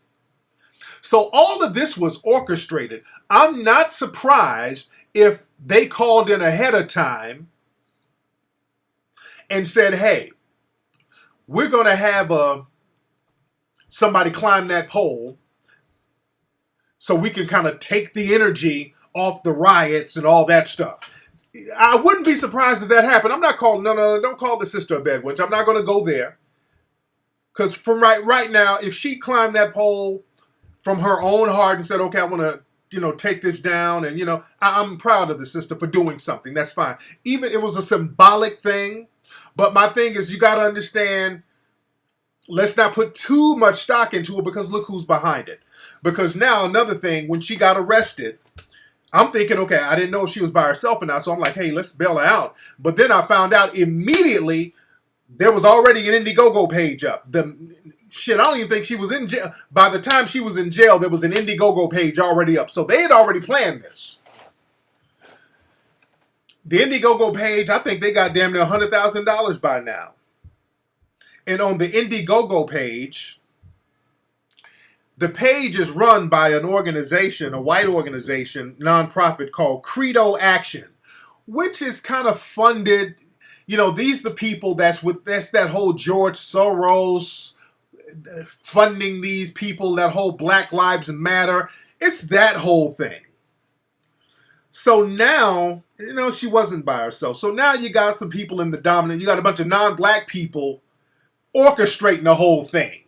So all of this was orchestrated. I'm not surprised if they called in ahead of time and said, hey, we're going to have somebody climb that pole so we can kind of take the energy off the riots and all that stuff. I wouldn't be surprised if that happened. I'm not calling, no, don't call the sister a bad witch. I'm not going to go there. Because from right now, if she climbed that pole from her own heart and said, okay, I want to, take this down. And, I'm proud of the sister for doing something. That's fine. Even it was a symbolic thing. But my thing is, you got to understand, let's not put too much stock into it because look who's behind it. Because now another thing, when she got arrested, I'm thinking, okay, I didn't know if she was by herself or not. So I'm like, hey, let's bail her out. But then I found out immediately there was already an Indiegogo page up. I don't even think she was in jail. By the time she was in jail, there was an Indiegogo page already up. So they had already planned this. The Indiegogo page, I think they got damn near $100,000 by now. And on the Indiegogo page, the page is run by an organization, a white organization, nonprofit called Credo Action, which is kind of funded. These are the people that's that whole George Soros funding these people, that whole Black Lives Matter. It's that whole thing. So now, she wasn't by herself. So now you got some people in the dominant, you got a bunch of non-black people orchestrating the whole thing.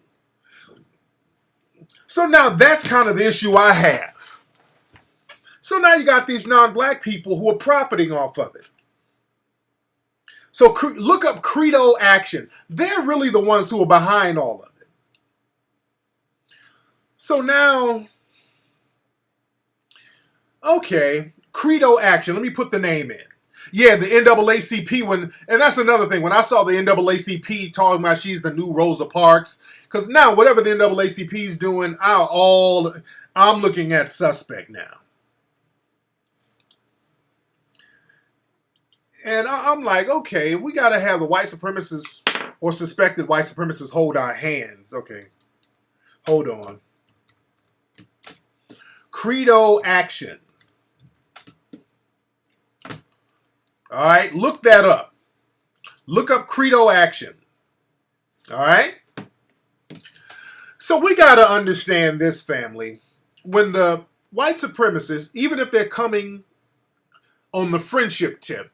So now that's kind of the issue I have. So now you got these non-black people who are profiting off of it. So look up Credo Action. They're really the ones who are behind all of it. So now, okay, Credo Action. Let me put the name in. Yeah, the NAACP, and that's another thing. When I saw the NAACP talking about she's the new Rosa Parks, because now whatever the NAACP is doing, I'm looking at suspect now. And I'm like, okay, we got to have the white supremacists or suspected white supremacists hold our hands. Okay, hold on. Credo Action. All right, look that up. Look up Credo Action. All right? So we got to understand this, family. When the white supremacists, even if they're coming on the friendship tip,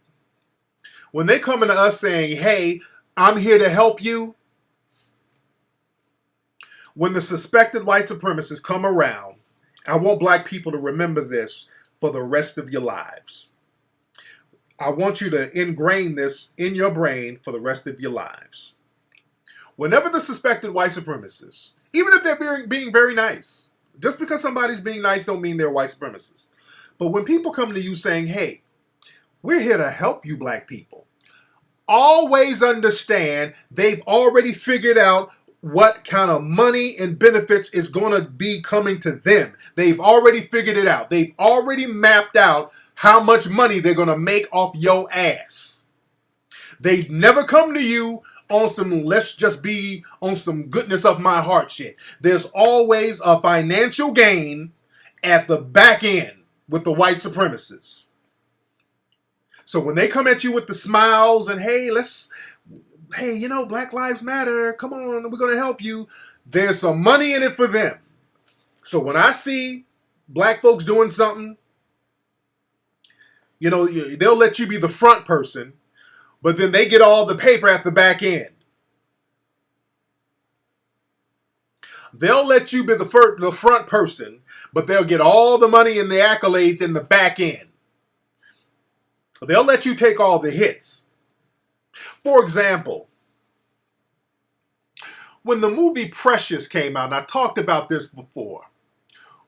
when they coming to us saying, hey, I'm here to help you, when the suspected white supremacists come around, I want black people to remember this for the rest of your lives. I want you to ingrain this in your brain for the rest of your lives. Whenever the suspected white supremacists, even if they're being very nice, just because somebody's being nice don't mean they're white supremacists. But when people come to you saying, hey, we're here to help you black people, always understand they've already figured out what kind of money and benefits is going to be coming to them. They've already figured it out. They've already mapped out how much money they're going to make off your ass. They never come to you on some, let's just be on some goodness of my heart shit. There's always a financial gain at the back end with the white supremacists. So when they come at you with the smiles and, hey, Black Lives Matter, come on, we're going to help you. There's some money in it for them. So when I see black folks doing something, they'll let you be the front person, but then they get all the paper at the back end. They'll let you be the front person, but they'll get all the money and the accolades in the back end. They'll let you take all the hits. For example, when the movie Precious came out, and I talked about this before,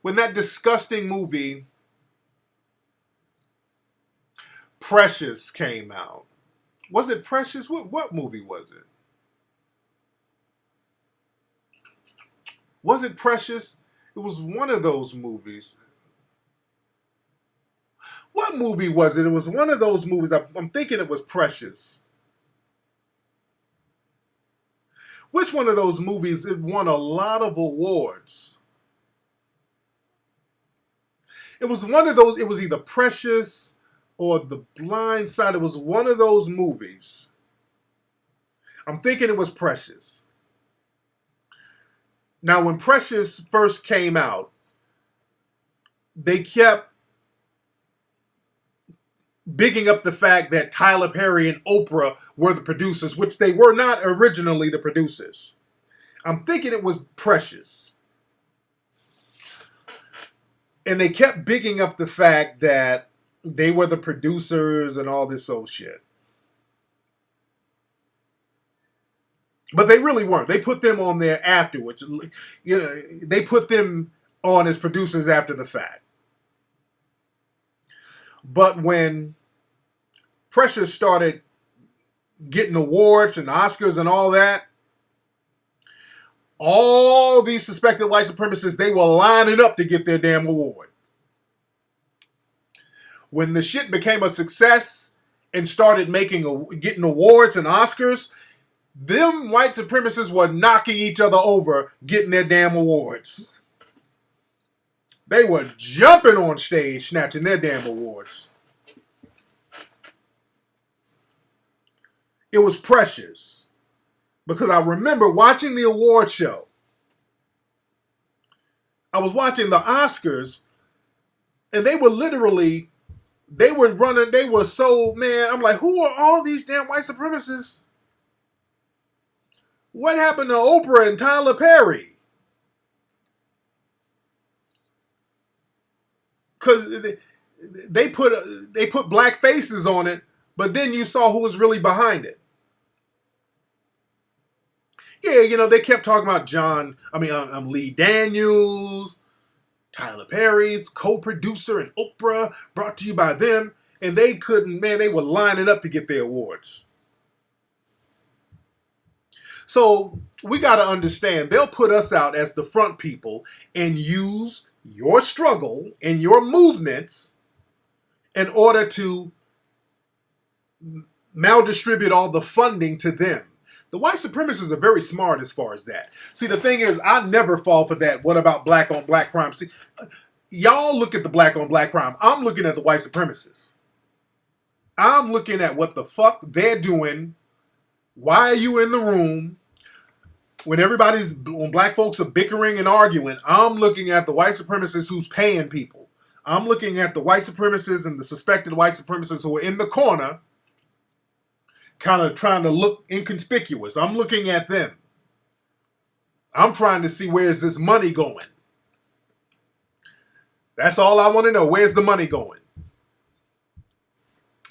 when that disgusting movie Precious came out, was it Precious? What movie was it? Was it Precious? It was one of those movies. What movie was it? It was one of those movies. I'm thinking it was Precious. Which one of those movies? It won a lot of awards. It was one of those. It was either Precious or The Blind Side. It was one of those movies. I'm thinking it was Precious. Now, when Precious first came out, they kept bigging up the fact that Tyler Perry and Oprah were the producers, which they were not originally the producers. I'm thinking it was Precious. And they kept bigging up the fact that they were the producers and all this old shit. But they really weren't. They put them on there afterwards. You know, they put them on as producers after the fact. But when Precious started getting awards and Oscars and all that, all these suspected white supremacists, they were lining up to get their damn award. When the shit became a success and started getting awards and Oscars, them white supremacists were knocking each other over, getting their damn awards. They were jumping on stage, snatching their damn awards. It was Precious. Because I remember watching the award show. I was watching the Oscars, and they were literally, they were so, man, I'm like, who are all these damn white supremacists? What happened to Oprah and Tyler Perry? Because they put black faces on it, but then you saw who was really behind it. Yeah, you know, they kept talking about Lee Daniels, Tyler Perry's co-producer, and Oprah, brought to you by them. And they couldn't, man, they were lining up to get their awards. So we got to understand, they'll put us out as the front people and use your struggle and your movements in order to maldistribute all the funding to them. The white supremacists are very smart as far as that. See, the thing is, I never fall for that. What about black on black crime? See, y'all look at the black on black crime. I'm looking at the white supremacists. I'm looking at what the fuck they're doing. Why are you in the room? When when black folks are bickering and arguing, I'm looking at the white supremacists who's paying people. I'm looking at the white supremacists and the suspected white supremacists who are in the corner, kind of trying to look inconspicuous. I'm looking at them. I'm trying to see, where's this money going? That's all I want to know. Where's the money going?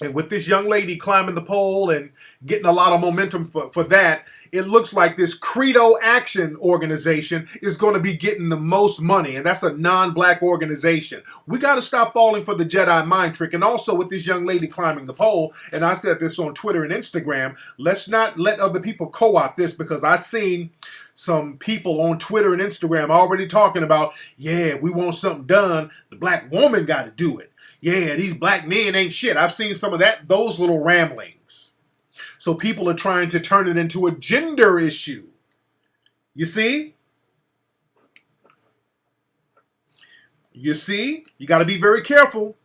And with this young lady climbing the pole and getting a lot of momentum for that, it looks like this Credo Action organization is going to be getting the most money. And that's a non-black organization. We got to stop falling for the Jedi mind trick. And also with this young lady climbing the pole, and I said this on Twitter and Instagram, let's not let other people co-opt this, because I've seen some people on Twitter and Instagram already talking about, yeah, we want something done. The black woman got to do it. Yeah, these black men ain't shit. I've seen some of those little ramblings. So people are trying to turn it into a gender issue. You see? You see? You got to be very careful.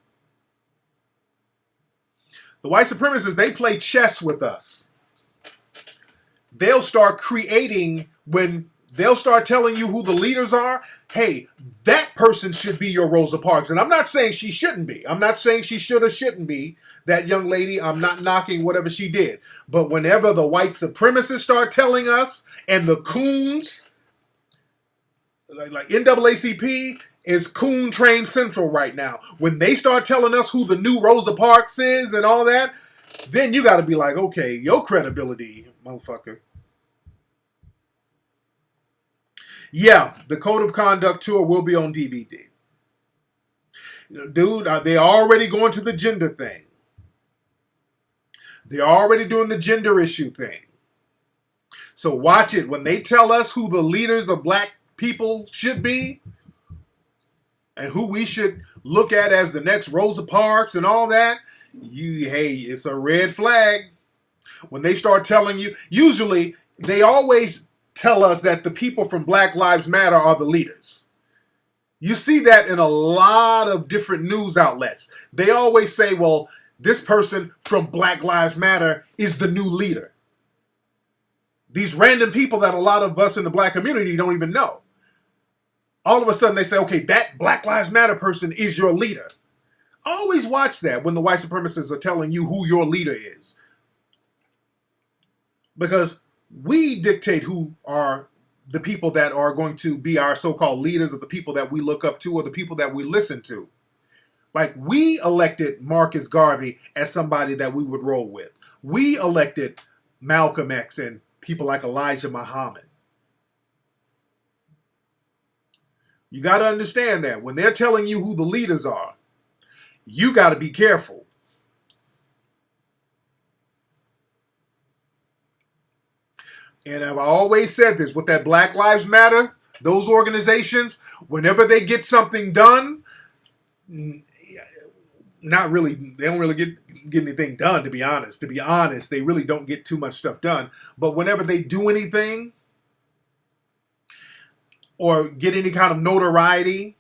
The white supremacists, they play chess with us. They'll start creating, when they'll start telling you who the leaders are. Hey, that person should be your Rosa Parks. And I'm not saying she shouldn't be. I'm not saying she should or shouldn't be. That young lady, I'm not knocking whatever she did. But whenever the white supremacists start telling us, and the coons, like NAACP is Coon Train Central right now. When they start telling us who the new Rosa Parks is and all that, then you got to be like, okay, your credibility, motherfucker. Yeah, the Code of Conduct tour will be on DVD. Dude, they're already going to the gender thing. They're already doing the gender issue thing. So watch it. When they tell us who the leaders of black people should be and who we should look at as the next Rosa Parks and all that, hey, it's a red flag. When they start telling you, usually they always tell us that the people from Black Lives Matter are the leaders. You see that in a lot of different news outlets. They always say, well, this person from Black Lives Matter is the new leader. These random people that a lot of us in the black community don't even know. All of a sudden they say, okay, that Black Lives Matter person is your leader. Always watch that when the white supremacists are telling you who your leader is. Because we dictate who are the people that are going to be our so-called leaders, or the people that we look up to, or the people that we listen to. Like, we elected Marcus Garvey as somebody that we would roll with. We elected Malcolm X and people like Elijah Muhammad. You got to understand that when they're telling you who the leaders are, you got to be careful. And I've always said this, with that Black Lives Matter, those organizations, whenever they get something done, not really, they don't really get anything done, to be honest. To be honest, they really don't get too much stuff done. But whenever they do anything or get any kind of notoriety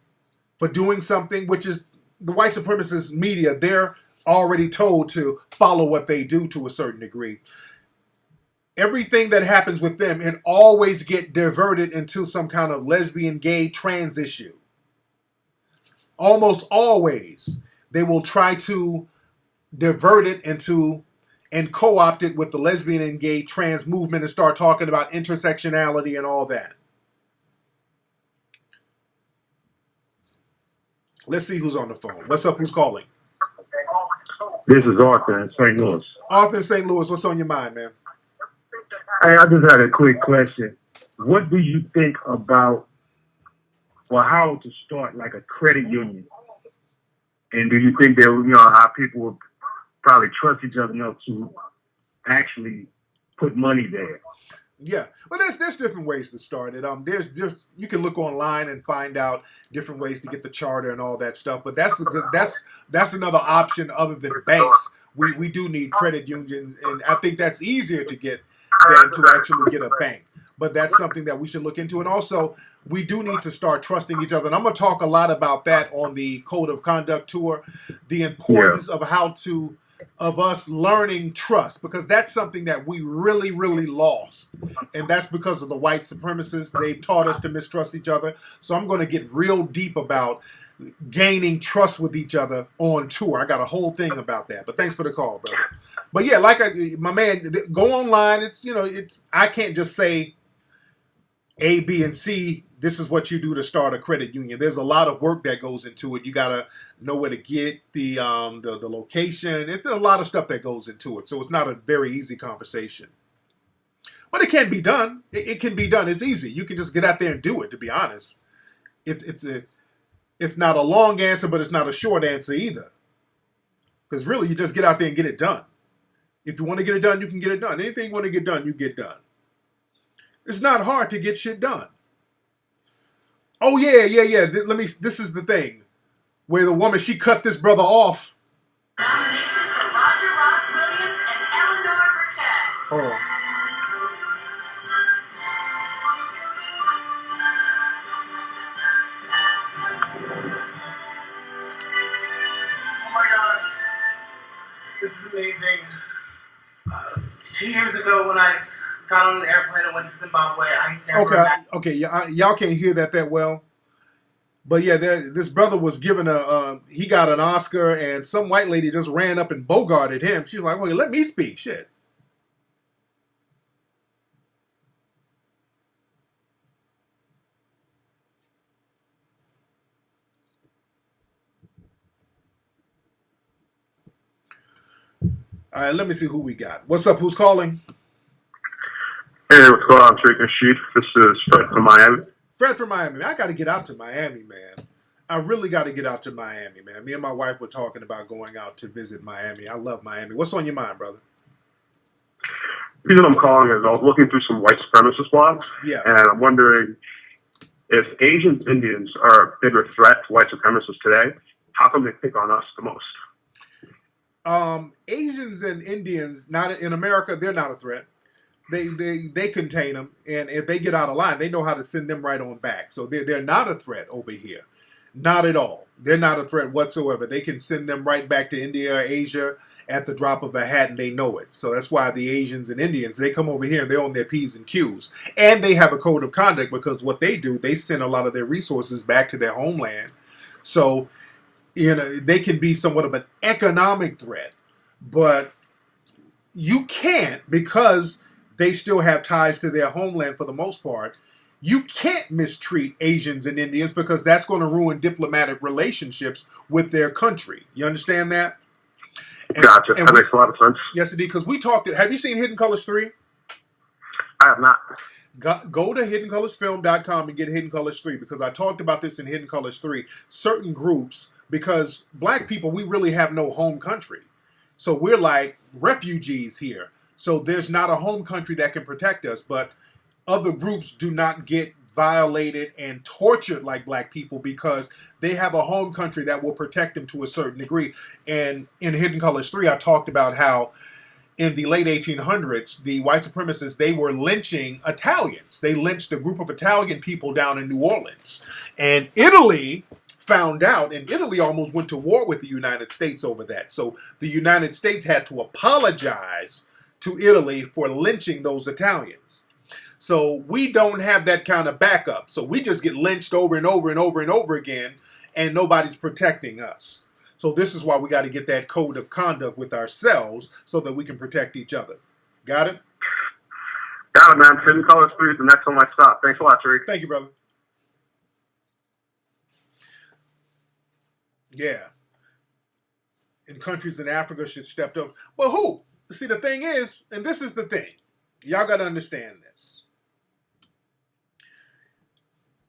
for doing something, which is the white supremacist media, they're already told to follow what they do to a certain degree. Everything that happens with them, it always get diverted into some kind of lesbian, gay, trans issue. Almost always, they will try to divert it into and co-opt it with the lesbian and gay trans movement and start talking about intersectionality and all that. Let's see who's on the phone. What's up? Who's calling? This is Arthur in St. Louis. Arthur in St. Louis, what's on your mind, man? Hey, I just had a quick question. What do you think about, well, how to start like a credit union? And do you think that, how people will probably trust each other enough to actually put money there? Yeah, well, there's different ways to start it. There's you can look online and find out different ways to get the charter and all that stuff. But that's another option other than banks. We do need credit unions, and I think that's easier to get than to actually get a bank. But that's something that we should look into. And also, we do need to start trusting each other. And I'm going to talk a lot about that on the Code of Conduct tour, the importance of us learning trust, because that's something that we really, really lost. And that's because of the white supremacists. They've taught us to mistrust each other. So I'm going to get real deep about gaining trust with each other on tour. I got a whole thing about that. But thanks for the call, brother. But yeah, my man, go online. I can't just say A, B, and C, this is what you do to start a credit union. There's a lot of work that goes into it. You got to know where to get the location. It's a lot of stuff that goes into it. So it's not a very easy conversation. But it can be done. It can be done. It's easy. You can just get out there and do it, to be honest. It's not a long answer, but it's not a short answer either. Because really, you just get out there and get it done. If you want to get it done, you can get it done. Anything you want to get done, you get done. It's not hard to get shit done. Oh, yeah. This is the thing. Where the woman, she cut this brother off. Oh. This is amazing. 2 years ago when I got on the airplane and went to Zimbabwe, I never... Okay, y'all can't hear that well. But yeah, this brother was given he got an Oscar, and some white lady just ran up and bogarted him. She was like, well, let me speak, shit. All right, let me see who we got. What's up? Who's calling? Hey, what's going on, Tariq and Sheet? This is Fred from Miami. Fred from Miami. I got to get out to Miami, man. I really got to get out to Miami, man. Me and my wife were talking about going out to visit Miami. I love Miami. What's on your mind, brother? The reason I'm calling is I was looking through some white supremacist blogs, and I'm wondering if Asians, Indians are a bigger threat to white supremacists today. How come they pick on us the most? Asians and Indians, not in America, they're not a threat. They contain them, and if they get out of line, they know how to send them right on back. So they're not a threat over here, not at all. They're not a threat whatsoever. They can send them right back to India or Asia at the drop of a hat, and they know it. So that's why the Asians and Indians, they come over here and they're on their P's and Q's, and they have a code of conduct because what they do, they send a lot of their resources back to their homeland. So they can be somewhat of an economic threat, but you can't, because they still have ties to their homeland for the most part. You can't mistreat Asians and Indians because that's going to ruin diplomatic relationships with their country. You understand that? Gotcha. That makes a lot of sense. Yes, indeed. Because we talked. Have you seen Hidden Colors 3? I have not. Go to hiddenColorsFilm.com and get Hidden Colors 3, because I talked about this in Hidden Colors 3. Certain groups, because black people, we really have no home country. So we're like refugees here. So there's not a home country that can protect us, but other groups do not get violated and tortured like black people because they have a home country that will protect them to a certain degree. And in Hidden Colors 3, I talked about how in the late 1800s, the white supremacists, they were lynching Italians. They lynched a group of Italian people down in New Orleans. And Italy found out, and Italy almost went to war with the United States over that. So the United States had to apologize to Italy for lynching those Italians. So we don't have that kind of backup. So we just get lynched over and over and over and over again, and nobody's protecting us. So this is why we got to get that code of conduct with ourselves so that we can protect each other. Got it? Got it, man. Hidden Colors 3 is the next on my stop. Thanks a lot, Tariq. Thank you, brother. Yeah. And countries in Africa should step up. Well, who? See, the thing is, and this is the thing, y'all got to understand this.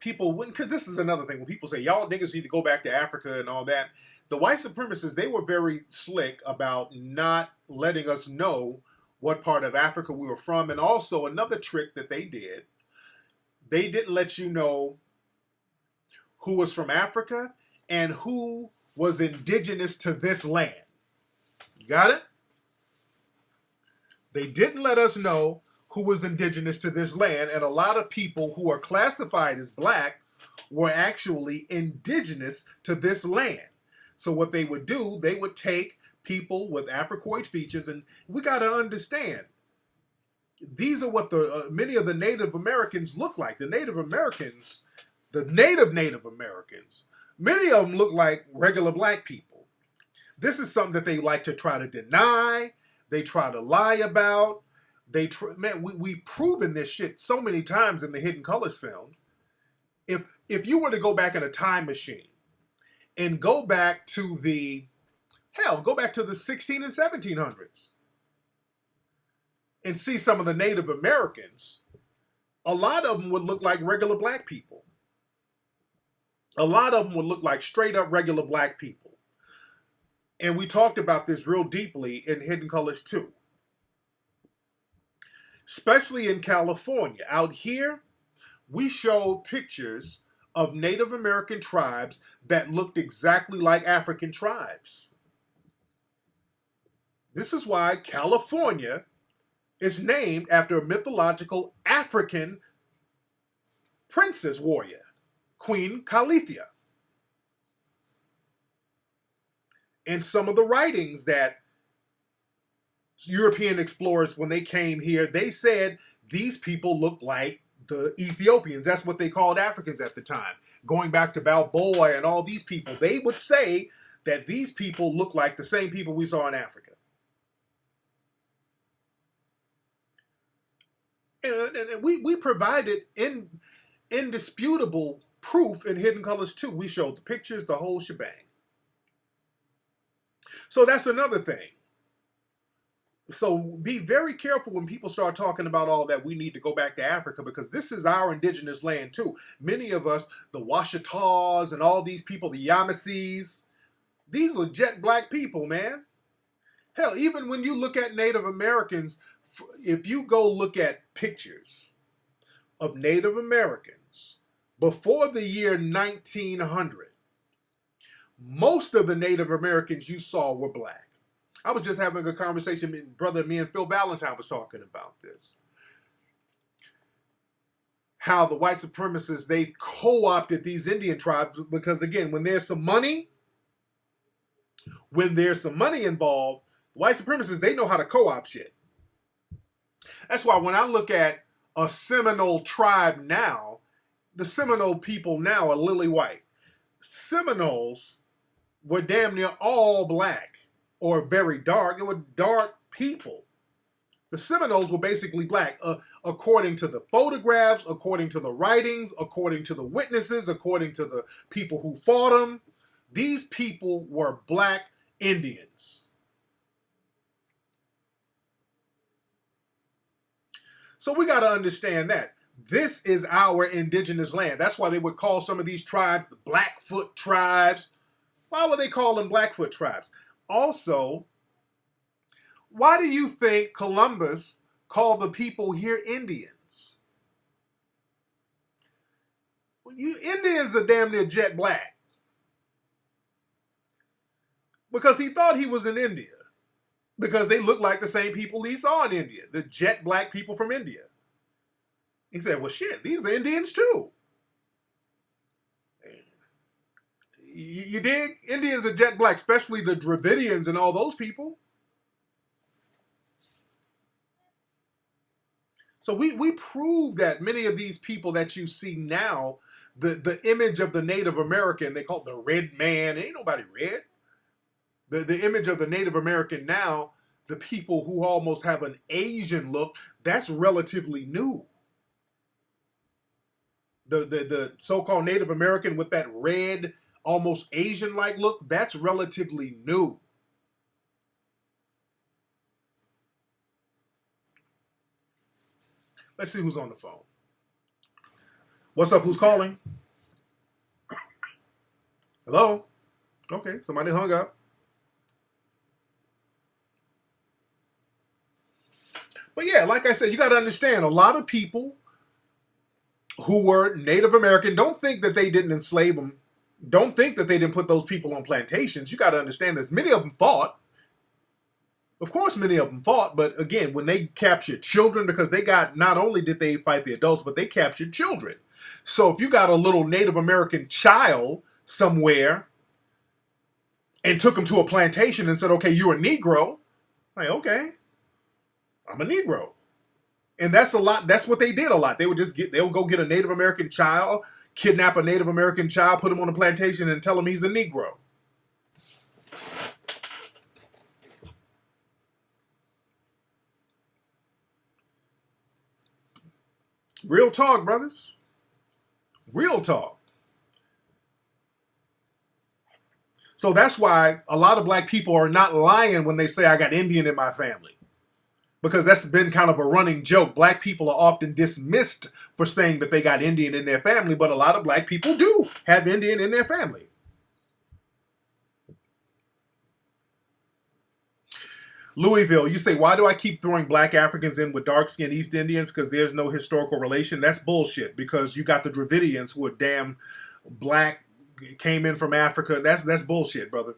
People, because this is another thing, when people say, y'all niggas need to go back to Africa and all that, the white supremacists, they were very slick about not letting us know what part of Africa we were from. And also another trick that they didn't let you know who was from Africa and who was indigenous to this land. You got it? They didn't let us know who was indigenous to this land, and a lot of people who are classified as black were actually indigenous to this land. So what they would do, they would take people with Africoid features, and we got to understand, these are what many of the Native Americans look like. The Native Americans, Native Americans, many of them look like regular black people. This is something that they like to try to deny. They try to lie about. We've proven this shit so many times in the Hidden Colors films. If you were to go back in a time machine and go back to the 16 and 1700s and see some of the Native Americans, a lot of them would look like regular black people. A lot of them would look like straight up regular black people. And we talked about this real deeply in Hidden Colors 2. Especially in California. Out here, we showed pictures of Native American tribes that looked exactly like African tribes. This is why California is named after a mythological African princess warrior, Queen Calithia. And some of the writings that European explorers, when they came here, they said these people look like the Ethiopians. That's what they called Africans at the time. Going back to Balboa and all these people, they would say that these people look like the same people we saw in Africa. And we provided indisputable proof in Hidden Colors 2. We showed the pictures, the whole shebang. So that's another thing. So be very careful when people start talking about all that. We need to go back to Africa because this is our indigenous land too. Many of us, the Washitas and all these people, the Yamasees, these are jet black people, man. Hell, even when you look at Native Americans, if you go look at pictures of Native Americans before the year 1900, most of the Native Americans you saw were black. I was just having a conversation, me and Phil Valentine was talking about this. How the white supremacists, they co-opted these Indian tribes because, again, when there's some money involved, the white supremacists, they know how to co-opt shit. That's why when I look at a Seminole tribe now, the Seminole people now are lily white. Seminoles were damn near all black. Or very dark. They were dark people. The Seminoles were basically black, according to the photographs, according to the writings, according to the witnesses, according to the people who fought them. These people were black Indians. So we got to understand that. This is our indigenous land. That's why they would call some of these tribes the Blackfoot tribes. Why would they call them Blackfoot tribes? Also, why do you think Columbus called the people here Indians? Well, you Indians are damn near jet black. Because he thought he was in India. Because they look like the same people he saw in India. The jet black people from India. He said, well, shit, these are Indians too. You dig? Indians are jet black, especially the Dravidians and all those people. So we prove that many of these people that you see now, the image of the Native American, they call it the red man. Ain't nobody red. The image of the Native American now, the people who almost have an Asian look, that's relatively new. The so-called Native American with that red, almost Asian-like look, that's relatively new. Let's see who's on the phone. What's up? Who's calling? Hello? Okay, somebody hung up. But yeah, like I said, you got to understand, a lot of people who were Native American, don't think that they didn't enslave them. Don't think that they didn't put those people on plantations. You got to understand this. Many of them fought. Of course, many of them fought. But again, when they captured children, because they got, not only did they fight the adults, but they captured children. So if you got a little Native American child somewhere and took him to a plantation and said, okay, you're a Negro. Like, okay, I'm a Negro. And that's a lot. That's what they did a lot. They would they'll go get a Native American child, kidnap a Native American child, put him on a plantation and tell him he's a Negro. Real talk, brothers. Real talk. So that's why a lot of black people are not lying when they say I got Indian in my family. Because that's been kind of a running joke. Black people are often dismissed for saying that they got Indian in their family, but a lot of black people do have Indian in their family. Louisville, you say, why do I keep throwing black Africans in with dark-skinned East Indians? Because there's no historical relation. That's bullshit, because you got the Dravidians who are damn black, came in from Africa. That's bullshit, brother.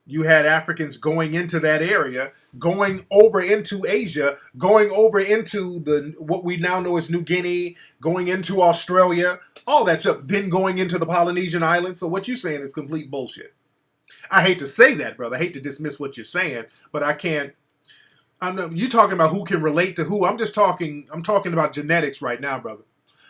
You had Africans going into that area, going over into Asia, going over into what we now know as New Guinea, going into Australia, all that stuff, then going into the Polynesian islands. So what you're saying is complete bullshit. I hate to say that, brother. I hate to dismiss what you're saying, but I can't. You talking about who can relate to who. I'm talking about genetics right now, brother.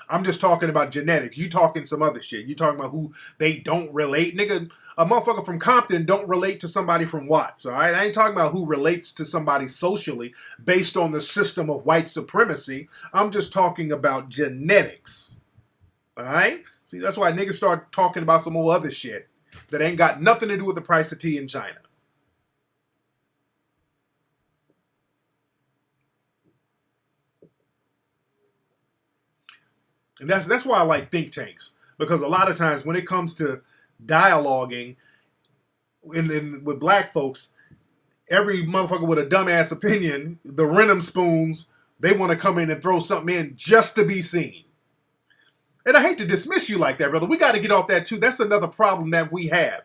I'm just talking about genetics. You talking some other shit. You talking about who they don't relate. Nigga, a motherfucker from Compton don't relate to somebody from Watts, all right? I ain't talking about who relates to somebody socially based on the system of white supremacy. I'm just talking about genetics, all right? See, that's why niggas start talking about some old other shit that ain't got nothing to do with the price of tea in China. And that's why I like think tanks, because a lot of times when it comes to dialoguing with black folks, every motherfucker with a dumbass opinion, the Renum spoons, they want to come in and throw something in just to be seen. And I hate to dismiss you like that, brother. We got to get off that too. That's another problem that we have.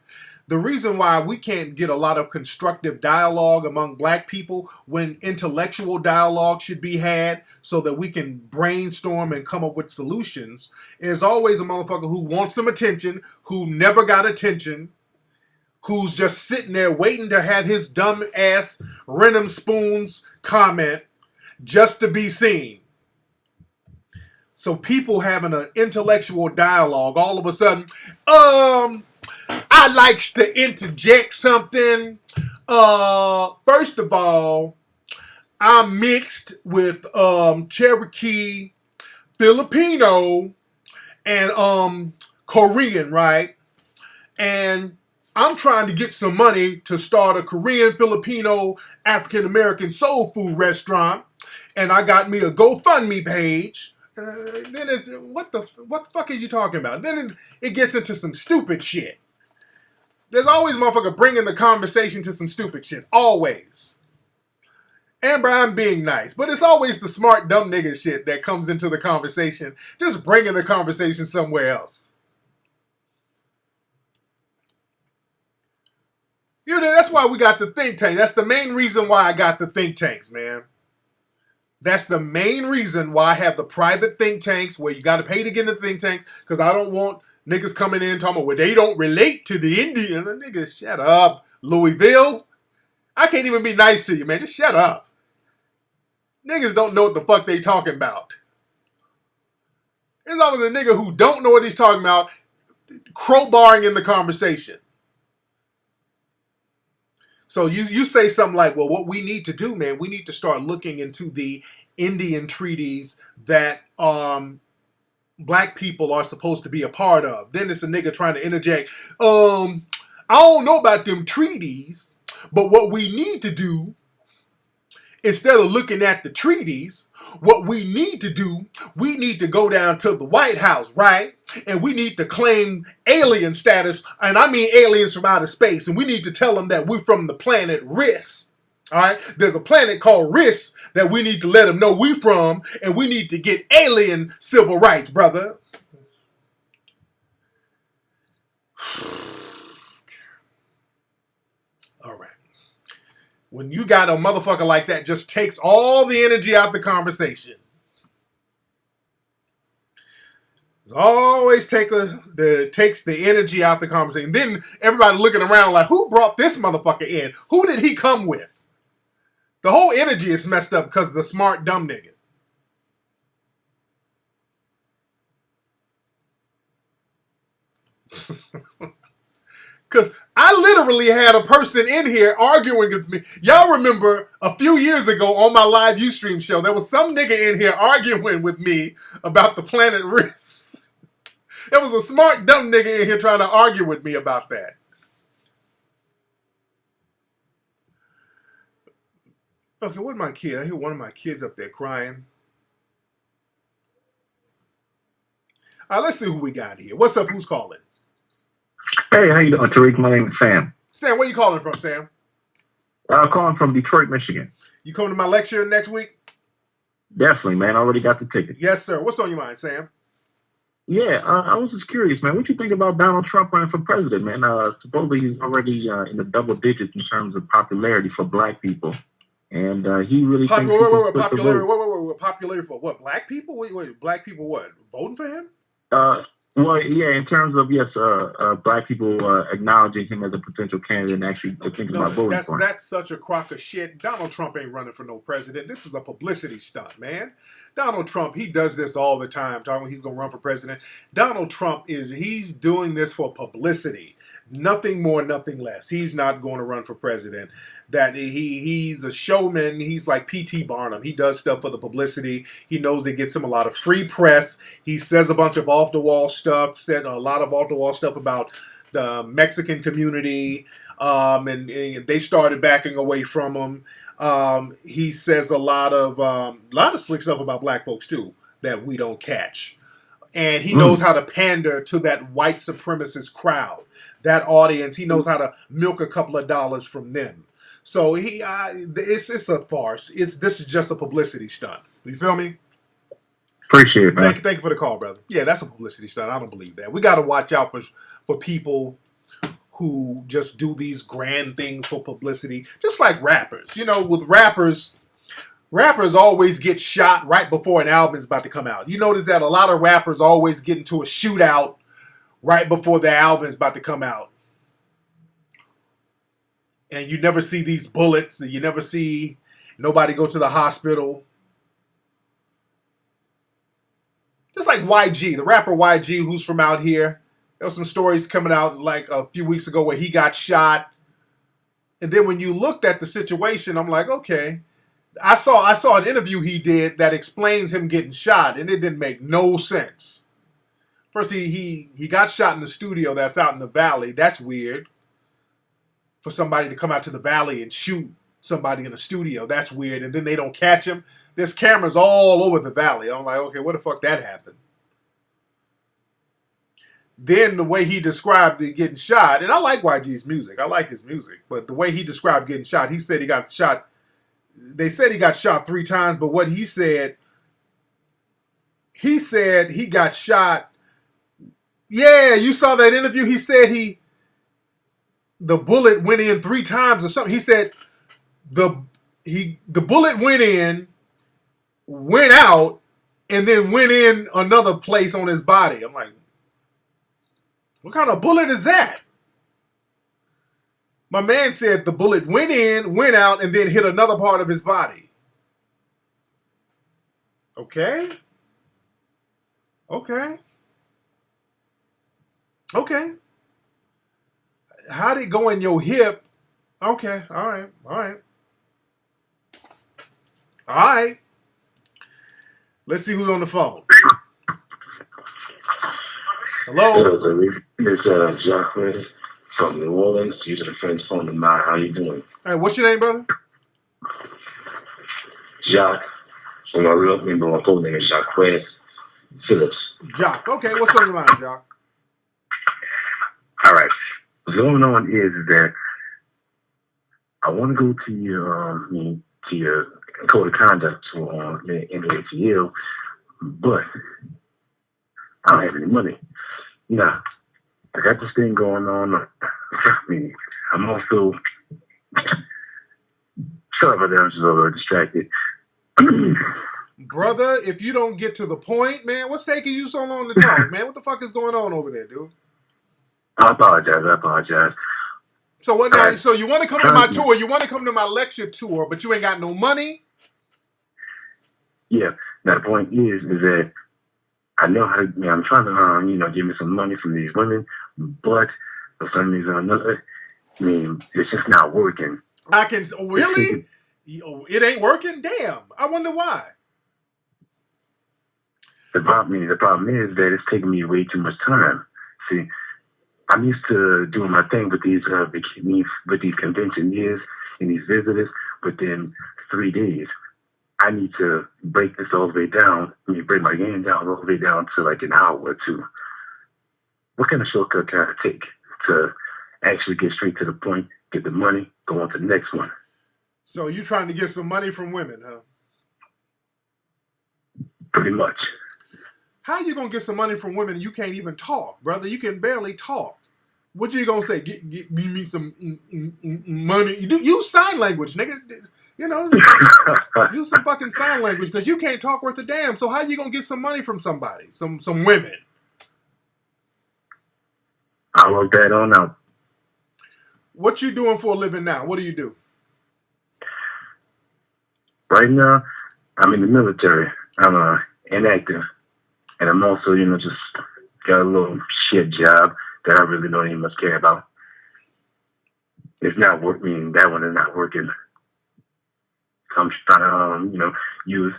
The reason why we can't get a lot of constructive dialogue among black people when intellectual dialogue should be had so that we can brainstorm and come up with solutions is always a motherfucker who wants some attention, who never got attention, who's just sitting there waiting to have his dumb ass Renum Spoons comment just to be seen. So people having an intellectual dialogue, all of a sudden, I likes to interject something. First of all, I'm mixed with Cherokee, Filipino, and Korean, right? And I'm trying to get some money to start a Korean, Filipino, African American soul food restaurant, and I got me a GoFundMe page. Then it's what the fuck are you talking about? Then it gets into some stupid shit. There's always a motherfucker bringing the conversation to some stupid shit. Always. Amber, I'm being nice, but it's always the smart dumb nigga shit that comes into the conversation, just bringing the conversation somewhere else. You know, that's why we got the think tank. That's the main reason why I got the think tanks, man. That's the main reason why I have the private think tanks where you got to pay to get in the think tanks, because I don't want niggas coming in talking about, well, they don't relate to the Indian. Niggas, shut up, Louisville. I can't even be nice to you, man. Just shut up. Niggas don't know what the fuck they talking about. It's always a nigga who don't know what he's talking about crowbarring in the conversation. So you say something like, well, what we need to do, man, we need to start looking into the Indian treaties that black people are supposed to be a part of. Then it's a nigga trying to interject, I don't know about them treaties, but what we need to do, instead of looking at the treaties, what we need to do, we need to go down to the White House, right? And we need to claim alien status, and I mean aliens from outer space, and we need to tell them that we're from the planet Risk. All right? There's a planet called Risk that we need to let them know we from, and we need to get alien civil rights, brother. All right. When you got a motherfucker like that, just takes all the energy out the conversation. It's always takes the energy out the conversation. Then everybody looking around like, who brought this motherfucker in? Who did he come with? The whole energy is messed up because of the smart dumb nigga. Because I literally had a person in here arguing with me. Y'all remember a few years ago on my live Ustream show, there was some nigga in here arguing with me about the planet Risk. There was a smart dumb nigga in here trying to argue with me about that. Okay, what my kid? I hear one of my kids up there crying. All right, let's see who we got here. What's up? Who's calling? Hey, how you doing, Tariq? My name is Sam. Sam, where you calling from, Sam? Calling from Detroit, Michigan. You coming to my lecture next week? Definitely, man. I already got the ticket. Yes, sir. What's on your mind, Sam? Yeah, I was just curious, man. What you think about Donald Trump running for president, man? Supposedly he's already in the double digits in terms of popularity for black people. And he really thinks popularity for what? Black people? Wait, black people what? Voting for him? Well, yeah, in terms of, yes, black people acknowledging him as a potential candidate and actually thinking about voting for him. That's such a crock of shit. Donald Trump ain't running for no president. This is a publicity stunt, man. Donald Trump, he does this all the time, talking he's going to run for president. Donald Trump he's doing this for publicity. Nothing more, nothing less. He's not going to run for president. That he's a showman. He's like P.T. Barnum. He does stuff for the publicity. He knows it gets him a lot of free press. He says a bunch of off-the-wall stuff, said a lot of off-the-wall stuff about the Mexican community, and they started backing away from him. He says a lot of slick stuff about black folks, too, that we don't catch. And he knows how to pander to that white supremacist crowd, that audience. He knows how to milk a couple of dollars from them. So it's a farce. This is just a publicity stunt. You feel me? Appreciate it, man. Thank you for the call, brother. Yeah, that's a publicity stunt. I don't believe that. We got to watch out for people who just do these grand things for publicity, just like rappers. You know, with rappers always get shot right before an album is about to come out. You notice that a lot of rappers always get into a shootout right before the album is about to come out. And you never see these bullets, and you never see nobody go to the hospital. Just like YG, the rapper YG, who's from out here. There were some stories coming out like a few weeks ago where he got shot. And then when you looked at the situation, I'm like, okay. I saw an interview he did that explains him getting shot, and it didn't make no sense. First, he got shot in the studio that's out in the valley. That's weird. For somebody to come out to the valley and shoot somebody in the studio, that's weird. And then they don't catch him. There's cameras all over the valley. I'm like, okay, where the fuck that happened? Then the way he described it getting shot, and I like YG's music. I like his music. But the way he described getting shot, he said he got shot. They said he got shot 3 times, but what he said he got shot. Yeah, you saw that interview. He said the bullet went in 3 times or something. He said the bullet went in, went out, and then went in another place on his body. I'm like, what kind of bullet is that? My man said the bullet went in, went out, and then hit another part of his body. Okay. How'd it go in your hip? Okay, all right. Let's see who's on the phone. Hello? It's Jacques from New Orleans. Using a friend's phone of mine. How you doing? Hey, what's your name, brother? Jacques. So my real name, but my full name is Jacques Phillips. Jacques. Okay, what's on your mind, Jacques? All right. What's going on is that I want to go to your code of conduct tour in ATL, but I don't have any money. Now, I got this thing going on. I mean, I'm also sorry about that. I'm just a little distracted. Brother, if you don't get to the point, man, what's taking you so long to talk, man? What the fuck is going on over there, dude? I apologize. So what now? So you want to come to my tour? You want to come to my lecture tour, but you ain't got no money? Yeah. Now the point is that I know how to. I'm trying to, give me some money from these women, but for some reason or another, it's just not working. Really? It ain't working? Damn. I wonder why. The problem is that it's taking me way too much time. See, I'm used to doing my thing with these convention years and these visitors, but then 3 days. I need to break this all the way down. Break my game down all the way down to like an hour or 2. What kind of shortcut can I take to actually get straight to the point, get the money, go on to the next one? So you're trying to get some money from women, huh? Pretty much. How you gonna get some money from women and you can't even talk, brother? You can barely talk. What you gonna say? Get me some money. Use sign language, nigga. Use some fucking sign language because you can't talk worth a damn. So how you gonna get some money from somebody? Some women. I'll work that on out. What you doing for a living now? What do you do? Right now, I'm in the military. I'm an actor. And I'm also, just got a little shit job that I really don't even much care about. It's not working. That one is not working. So I'm trying to, use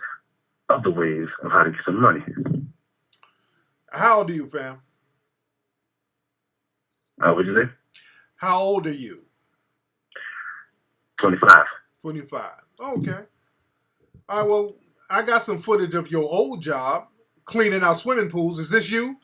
other ways of how to get some money. How old are you, fam? What'd you say? How old are you? 25. 25. Okay. All right, well, I got some footage of your old job. cleaning out swimming pools. Is this you?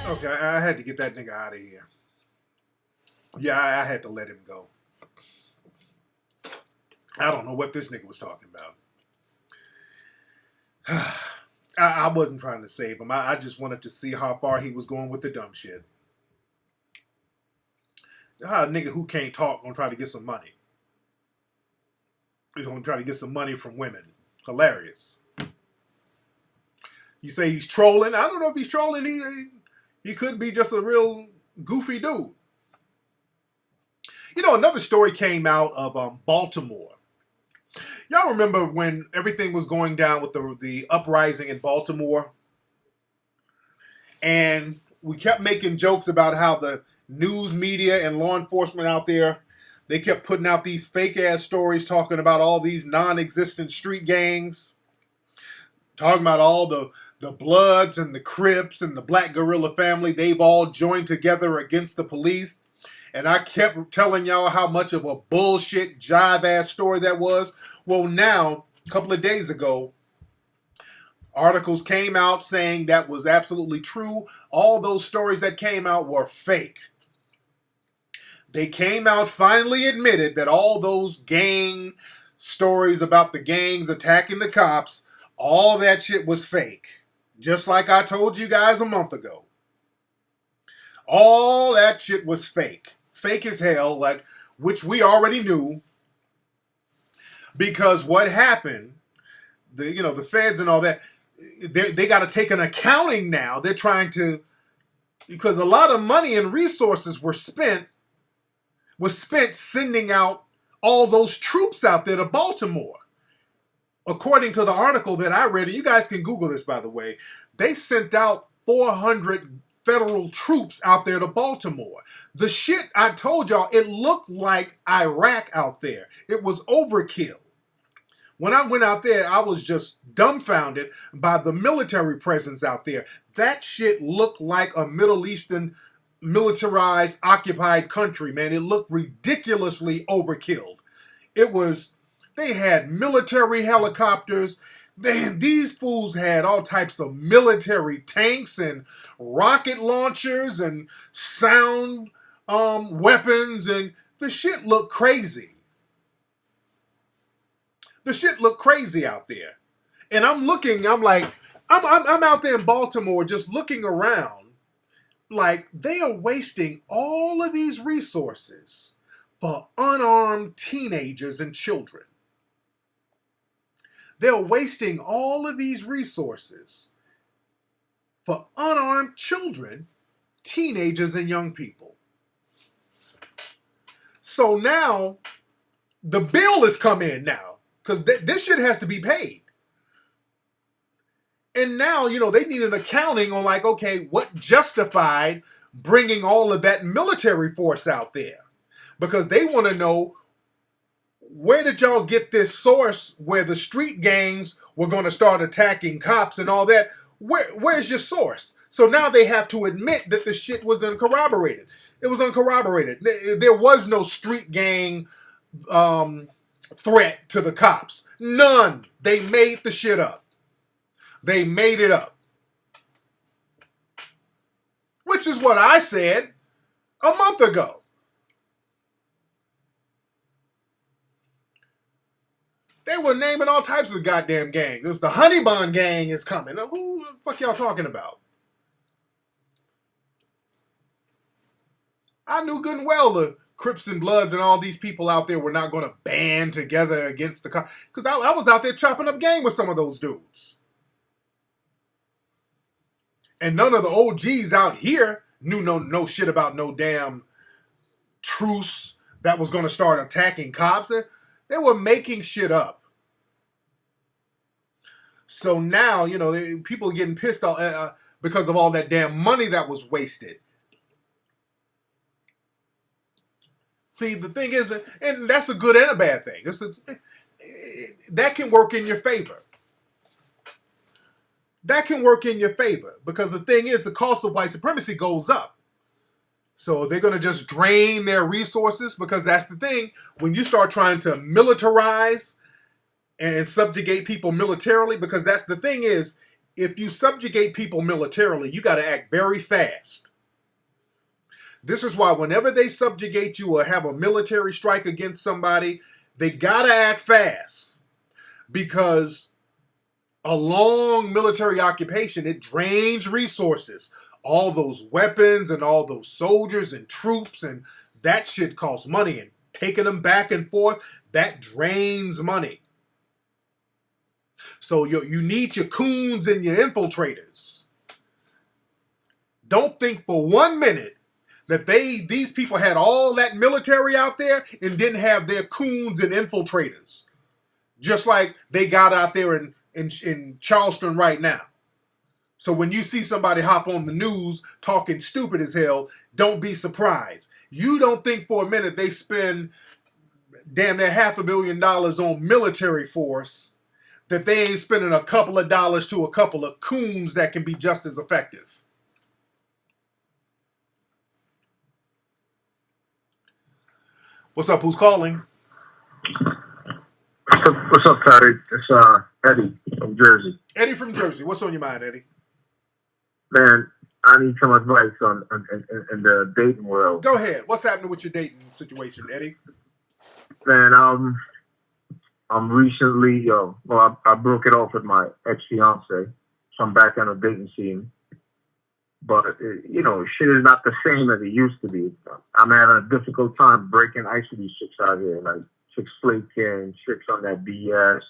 Okay, I had to get that nigga out of here. Yeah, I had to let him go. I don't know what this nigga was talking about. I wasn't trying to save him. I just wanted to see how far he was going with the dumb shit. How a nigga who can't talk gonna try to get some money. He's gonna try to get some money from women. Hilarious. You say he's trolling. I don't know if he's trolling. He could be just a real goofy dude. You know, another story came out of Baltimore. Y'all remember when everything was going down with the uprising in Baltimore? And we kept making jokes about how the news media and law enforcement out there, they kept putting out these fake-ass stories talking about all these non-existent street gangs. Talking about all the Bloods and the Crips and the Black Guerrilla family. They've all joined together against the police. And I kept telling y'all how much of a bullshit, jive-ass story that was. Well, now, a couple of days ago, articles came out saying that was absolutely true. All those stories that came out were fake. They came out, finally admitted that all those gang stories about the gangs attacking the cops, all that shit was fake. Just like I told you guys a month ago. All that shit was fake. Fake as hell, like, which we already knew. Because what happened, the feds and all that, they got to take an accounting now. They're trying to, because a lot of money and resources was spent sending out all those troops out there to Baltimore. According to the article that I read, and you guys can Google this, by the way, they sent out 400 federal troops out there to Baltimore. The shit I told y'all, it looked like Iraq out there. It was overkill. When I went out there, I was just dumbfounded by the military presence out there. That shit looked like a Middle Eastern militarized, occupied country, man. It looked ridiculously overkilled. They had military helicopters. These fools had all types of military tanks and rocket launchers and sound weapons, and the shit looked crazy. The shit looked crazy out there. And I'm out there in Baltimore just looking around like they are wasting all of these resources for unarmed teenagers and children. They're wasting all of these resources for unarmed children, teenagers, and young people. So now, the bill has come in now, because this shit has to be paid. And now, they need an accounting on like, okay, what justified bringing all of that military force out there? Because they want to know, where did y'all get this source where the street gangs were going to start attacking cops and all that? Where's your source? So now they have to admit that the shit was uncorroborated. It was uncorroborated. There was no street gang threat to the cops. None. They made the shit up. They made it up. Which is what I said a month ago. They were naming all types of goddamn gangs. It was the Honey Bun gang is coming. Now, who the fuck y'all talking about? I knew good and well the Crips and Bloods and all these people out there were not going to band together against the cops. Because I was out there chopping up game with some of those dudes. And none of the OGs out here knew no shit about no damn truce that was going to start attacking cops. They were making shit up. So now, people are getting pissed off. because of all that damn money that was wasted. See, the thing is, and that's a good and a bad thing. That can work in your favor. That can work in your favor because the thing is, the cost of white supremacy goes up. So they're going to just drain their resources because that's the thing. When you start trying to militarize and subjugate people militarily, because that's the thing is, if you subjugate people militarily, you got to act very fast. This is why whenever they subjugate you or have a military strike against somebody, they got to act fast. Because a long military occupation, it drains resources. All those weapons and all those soldiers and troops, and that shit costs money. And taking them back and forth, that drains money. So you need your coons and your infiltrators. Don't think for 1 minute that these people had all that military out there and didn't have their coons and infiltrators. Just like they got out there in Charleston right now. So when you see somebody hop on the news talking stupid as hell, don't be surprised. You don't think for a minute they spend damn near $500 million on military force, that they ain't spending a couple of dollars to a couple of coons that can be just as effective. What's up? Who's calling? What's up, Tariq? It's Eddie from Jersey. Eddie from Jersey. What's on your mind, Eddie? Man, I need some advice on in the dating world. Go ahead. What's happening with your dating situation, Eddie? Man, I'm recently, I broke it off with my ex-fiance, so I'm back on the dating scene. But, shit is not the same as it used to be. I'm having a difficult time breaking ice with these chicks out here. Like, chicks flaking, chicks on that BS,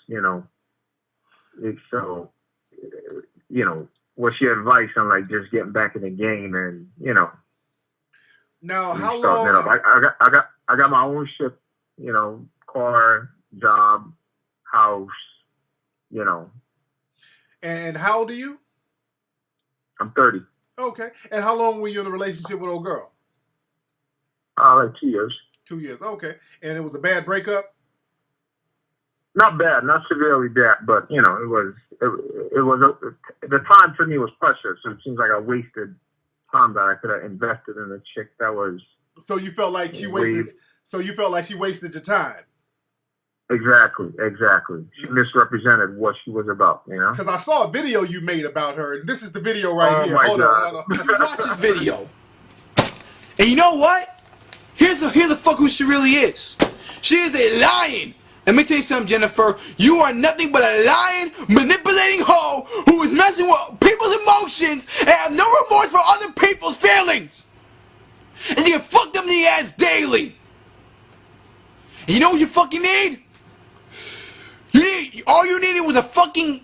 So, what's your advice on, like, just getting back in the game and, Now, how long? I got my own shit, car, job, house, And how old are you? I'm 30. Okay. And how long were you in a relationship with old girl? Like 2 years. 2 years. Okay. And it was a bad breakup? Not bad, not severely bad, but it was the time for me was precious. So it seems like I wasted time that I could have invested in a chick that was. So you felt like she wasted. So you felt like she wasted your time. Exactly. She misrepresented what she was about, Because I saw a video you made about her, and this is the video right here. Hold on. Watch this video. And you know what? Here's the fuck who she really is. She is a lion. Let me tell you something, Jennifer. You are nothing but a lying, manipulating hoe who is messing with people's emotions and have no remorse for other people's feelings. And you get fucked up in the ass daily. And you know what you fucking need? All you needed was a fucking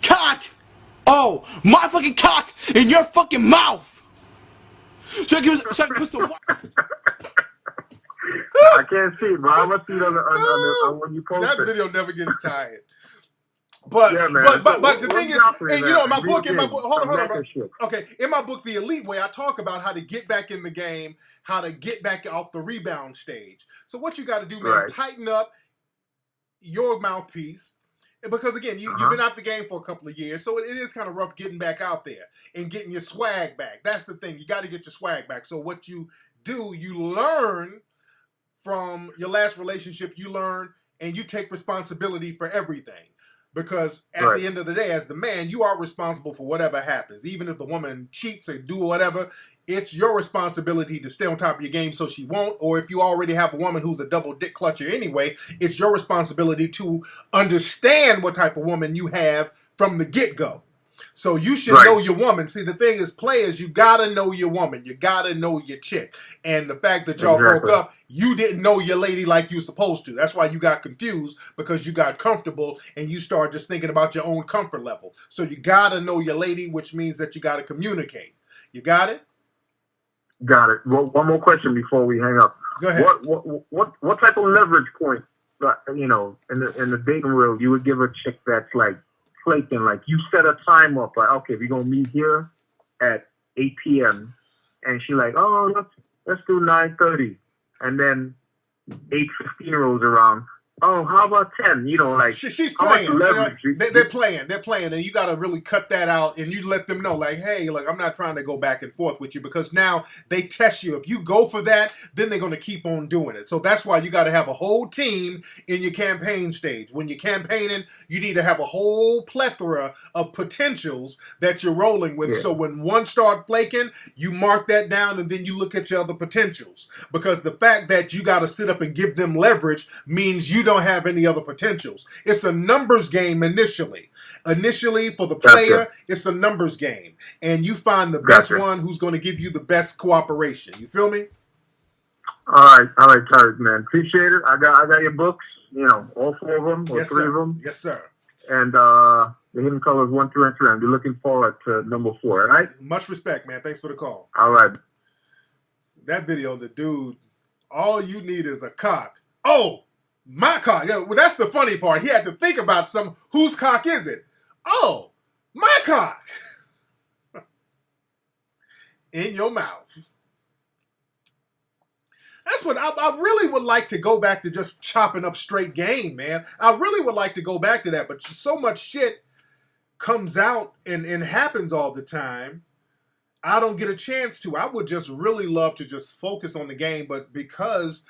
cock. Oh, my fucking cock in your fucking mouth. So I can put some. I can't see, bro. I must see it on when you post that it. video never gets tired. But yeah, but the thing is, and in my book, hold on, bro. Shit. Okay, in my book, The Elite Way, I talk about how to get back in the game, how to get back off the rebound stage. So what you got to do, man, tighten up your mouthpiece. Because again, you've been out the game for a couple of years, so it is kind of rough getting back out there and getting your swag back. That's the thing. You got to get your swag back. So what you do, you learn from your last relationship, you learn and you take responsibility for everything. Because at the end of the day, as the man, you are responsible for whatever happens. Even if the woman cheats or do whatever, it's your responsibility to stay on top of your game so she won't. Or if you already have a woman who's a double dick clutcher anyway, it's your responsibility to understand what type of woman you have from the get-go. So you should know your woman. See, the thing is, players, you got to know your woman. You got to know your chick. And the fact that y'all broke up, you didn't know your lady like you're supposed to. That's why you got confused, because you got comfortable and you start just thinking about your own comfort level. So you got to know your lady, which means that you got to communicate. You got it? Got it. Well, one more question before we hang up. Go ahead. What type of leverage point, in the dating world, you would give a chick that's like flaking? Like, you set a time up, like, okay, we're gonna meet here, at 8 p.m. and she's like, oh, let's do 9:30, and then 8:15 rolls around. Oh, how about 10? You know, like she's how much playing. leverage? They're playing, and you got to really cut that out, and you let them know, like, hey, look, I'm not trying to go back and forth with you, because now they test you. If you go for that, then they're going to keep on doing it. So that's why you got to have a whole team in your campaign stage. When you're campaigning, you need to have a whole plethora of potentials that you're rolling with. Yeah. So when one start flaking, you mark that down, and then you look at your other potentials, because the fact that you got to sit up and give them leverage means you don't have any other potentials. It's a numbers game initially. Initially, for the player, Gotcha. it's a numbers game. And you find the best one who's going to give you the best cooperation. You feel me? All right, Tariq, man. Appreciate it. I got your books, you know, all 4 of them or Yes, 3 sir. of them. Yes, sir. And the Hidden Colors 1, 2, and 3. I'm looking forward to number 4, all right? Much respect, man. Thanks for the call. All right. That video, the dude, all you need is a cock. Oh! My cock. Yeah, well, that's the funny part. He had to think about whose cock is it? Oh, my cock. In your mouth. That's what I really would like to go back to, just chopping up straight game, man. I really would like to go back to that, but so much shit comes out and happens all the time. I don't get a chance to. I would just really love to just focus on the game, but because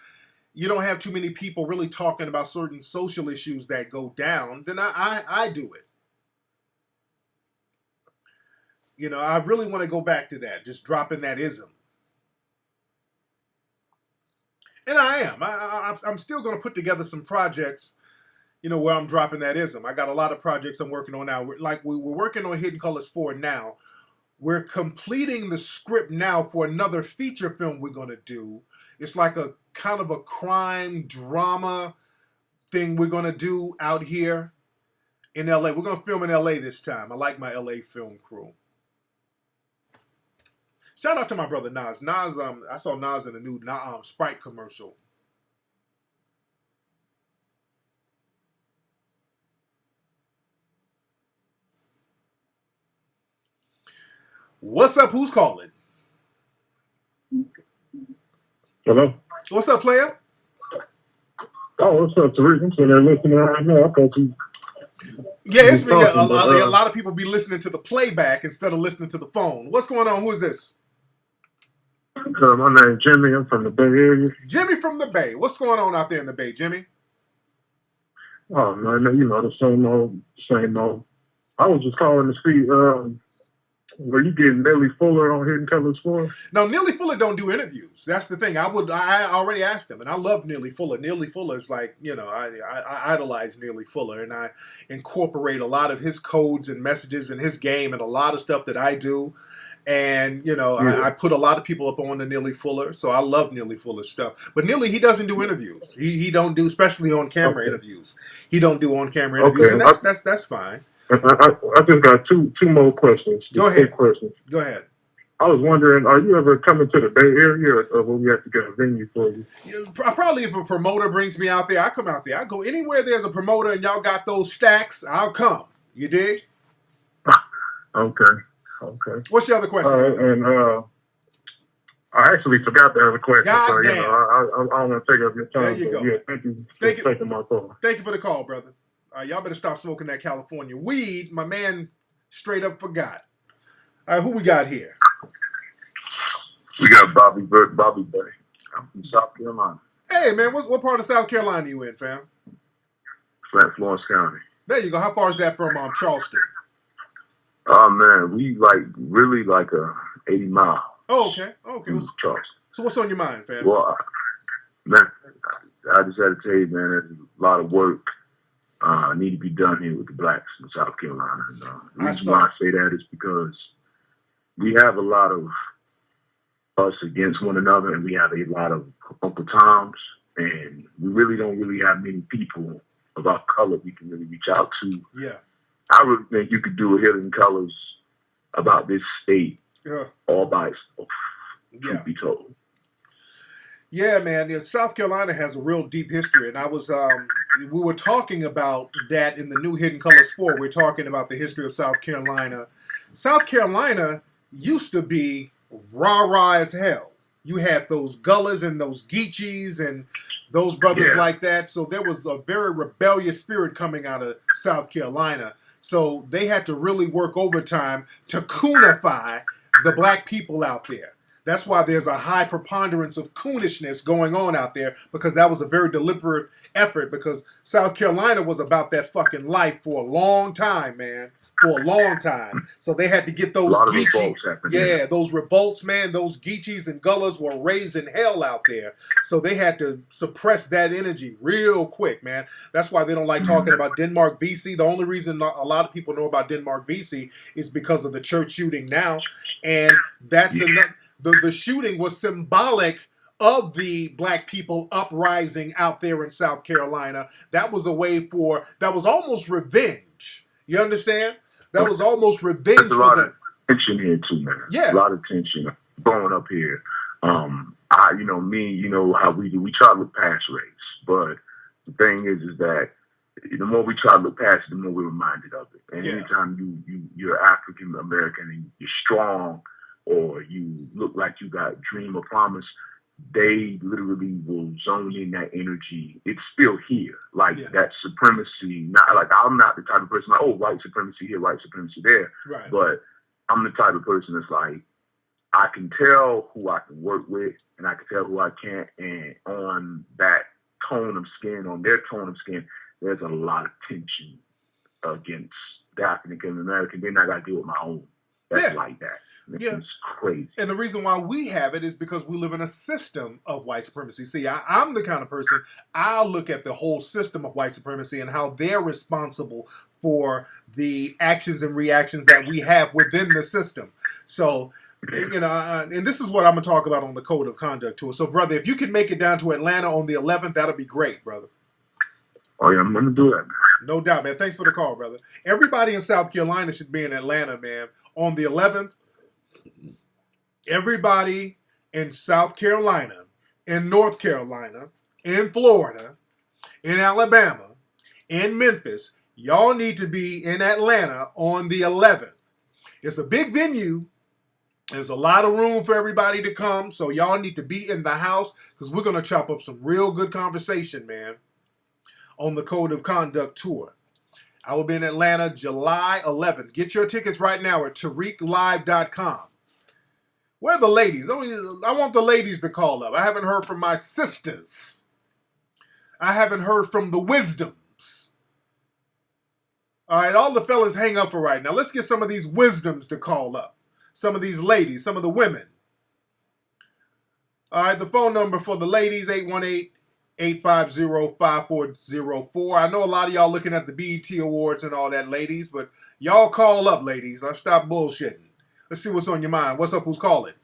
you don't have too many people really talking about certain social issues that go down, then I do it. You know, I really want to go back to that, just dropping that ism. And I am. I'm still going to put together some projects, you know, where I'm dropping that ism. I got a lot of projects I'm working on now. We're working on Hidden Colors 4 now. We're completing the script now for another feature film we're going to do. It's like a kind of a crime drama thing we're going to do out here in LA. We're going to film in LA this time. I like my LA film crew. Shout out to my brother Nas. I saw Nas in a new Sprite commercial. What's up? Who's calling? Hello? What's up, player? Oh, what's up, Tariq? I'm sitting there listening right now. I thought you... Yeah, it's me. A lot of people be listening to the playback instead of listening to the phone. What's going on? Who is this? My name's Jimmy. I'm from the Bay Area. Jimmy from the Bay. What's going on out there in the Bay, Jimmy? Oh, man, you know, the same old. I was just calling to see, were you getting Nelly Fuller on Hidden Colors 4? No, Neely Fuller don't do interviews. That's the thing. I already asked him, and I love Neely Fuller. Neely Fuller is like, you know, I idolize Neely Fuller, and I incorporate a lot of his codes and messages and his game and a lot of stuff that I do. And, you know, yeah. I put a lot of people up on the Neely Fuller, so I love Neely Fuller's stuff. But Neely, he doesn't do interviews. He don't do, especially on-camera interviews. He don't do on-camera interviews, and that's fine. I just got two more questions. Go ahead. Questions. Go ahead. I was wondering, are you ever coming to the Bay Area, or will we have to get a venue for you? Probably if a promoter brings me out there, I come out there. I go anywhere there's a promoter and y'all got those stacks, I'll come. You dig? Okay. What's your other question? All right, and I actually forgot the other question. God so, damn. You know, I don't want to take up your time. There you go. Yeah, thank you for taking my call. Thank you for the call, brother. Y'all better stop smoking that California weed. My man straight up forgot. All right, who we got here? We got Bobby Bay. I'm from South Carolina. Hey, man, what part of South Carolina you in, fam? Flat Florence County. There you go. How far is that from Charleston? Oh, man, we really like a 80 mile. Oh, okay. Charleston. So what's on your mind, fam? Well, man, I just had to tell you, man, there's a lot of work need to be done here with the blacks in South Carolina. And, the reason why I say that is because we have a lot of us against one another, and we have a lot of Uncle Toms, and we really don't have many people of our color we can really reach out to. Yeah. I really think you could do a Hidden Colors about this state all by itself, truth be told. Yeah, man. South Carolina has a real deep history, and I was we were talking about that in the new Hidden Colors 4. We're talking about the history of South Carolina. South Carolina used to be rah-rah as hell. You had those Gullahs and those Geechees and those brothers like that. So there was a very rebellious spirit coming out of South Carolina. So they had to really work overtime to coonify the black people out there. That's why there's a high preponderance of coonishness going on out there, because that was a very deliberate effort, because South Carolina was about that fucking life for a long time, man. For a long time. So they had to get those Geechees. Those revolts, man. Those Geechees and Gullahs were raising hell out there. So they had to suppress that energy real quick, man. That's why they don't like talking about Denmark, VC. The only reason a lot of people know about Denmark, VC is because of the church shooting now. And that's enough. The shooting was symbolic of the black people uprising out there in South Carolina. That was a way for, that was almost revenge. You understand? That was almost revenge for them. There's a lot of tension here too, man. Yeah. A lot of tension growing up here. How we do. We try to look past race, but the thing is that the more we try to look past it, the more we're reminded of it. And anytime you're African American and you're strong, or you look like you got dream or promise, they literally will zone in that energy. It's still here. That supremacy, not like I'm not the type of person like, oh, white supremacy here, white supremacy there. Right. But I'm the type of person that's like, I can tell who I can work with and I can tell who I can't. And on that tone of skin, on their tone of skin, there's a lot of tension against the African American. Then I got to deal with my own. That's like that. It's crazy. And the reason why we have it is because we live in a system of white supremacy. See, I'm the kind of person, I'll look at the whole system of white supremacy and how they're responsible for the actions and reactions that we have within the system. So, and this is what I'm going to talk about on the Code of Conduct tour. So, brother, if you can make it down to Atlanta on the 11th, that'll be great, brother. Oh, yeah, I'm going to do that, man. No doubt, man. Thanks for the call, brother. Everybody in South Carolina should be in Atlanta, man. On the 11th, everybody in South Carolina, in North Carolina, in Florida, in Alabama, in Memphis, y'all need to be in Atlanta on the 11th. It's a big venue. There's a lot of room for everybody to come, so y'all need to be in the house, because we're going to chop up some real good conversation, man, on the Code of Conduct tour. I will be in Atlanta July 11th. Get your tickets right now at TariqLive.com. Where are the ladies? I want the ladies to call up. I haven't heard from my sisters. I haven't heard from the wisdoms. All right, all the fellas hang up for right now. Let's get some of these wisdoms to call up. Some of these ladies, some of the women. All right, the phone number for the ladies, 818-850-5404. I know a lot of y'all looking at the BET Awards and all that, ladies, but y'all call up, ladies. I'll stop bullshitting. Let's see what's on your mind. What's up? Who's calling?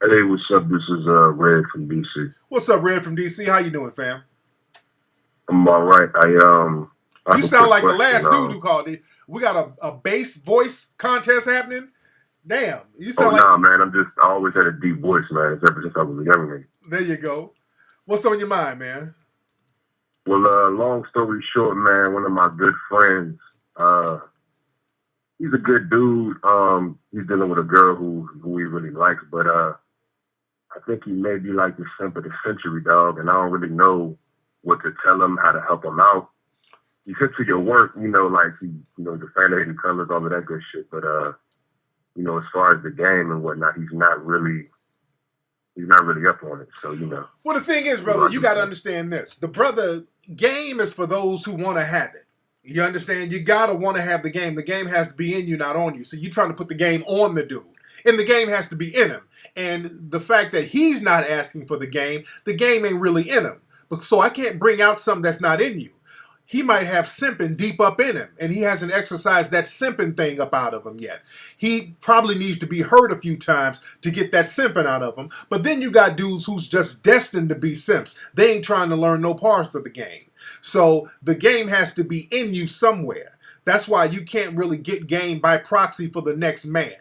Hey, what's up? This is Red from DC. What's up, Red from DC? How you doing, fam? I'm all right. You sound like the last dude who called. We got a bass voice contest happening. Damn, you sound man. I always had a deep voice, man. Ever since I was a young man. There you go. What's on your mind, man? Well, long story short, man, one of my good friends, he's a good dude. He's dealing with a girl who he really likes, but I think he may be like the simp of the century, dog, and I don't really know what to tell him, how to help him out. He's into your work, the fantasy colors, all of that good shit, but as far as the game and whatnot, he's not really up on it. So, Well, the thing is, brother, you got to understand this. The brother game is for those who want to have it. You understand? You got to want to have the game. The game has to be in you, not on you. So you're trying to put the game on the dude. And the game has to be in him. And the fact that he's not asking for the game ain't really in him. So I can't bring out something that's not in you. He might have simping deep up in him, and he hasn't exercised that simping thing up out of him yet. He probably needs to be hurt a few times to get that simping out of him. But then you got dudes who's just destined to be simps. They ain't trying to learn no parts of the game. So the game has to be in you somewhere. That's why you can't really get game by proxy for the next man.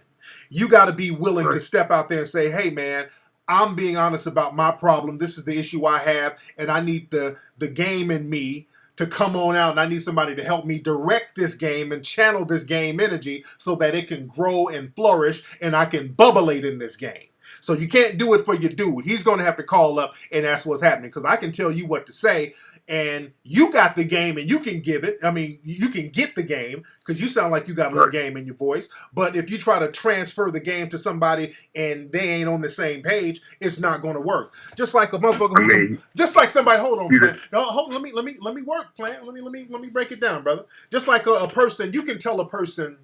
You got to be willing to step out there and say, hey, man, I'm being honest about my problem. This is the issue I have, and I need the game in me to come on out, and I need somebody to help me direct this game and channel this game energy so that it can grow and flourish and I can bubblate in this game. So you can't do it for your dude. He's going to have to call up and ask what's happening, because I can tell you what to say, and you got the game and you can give it. I mean, you can get the game because you sound like you got a little game in your voice. But if you try to transfer the game to somebody and they ain't on the same page, it's not going to work. Just like a motherfucker who, just like somebody. Hold on, Plant. No, hold. Let me work, Plant. Let me break it down, brother. Just like a person, you can tell a person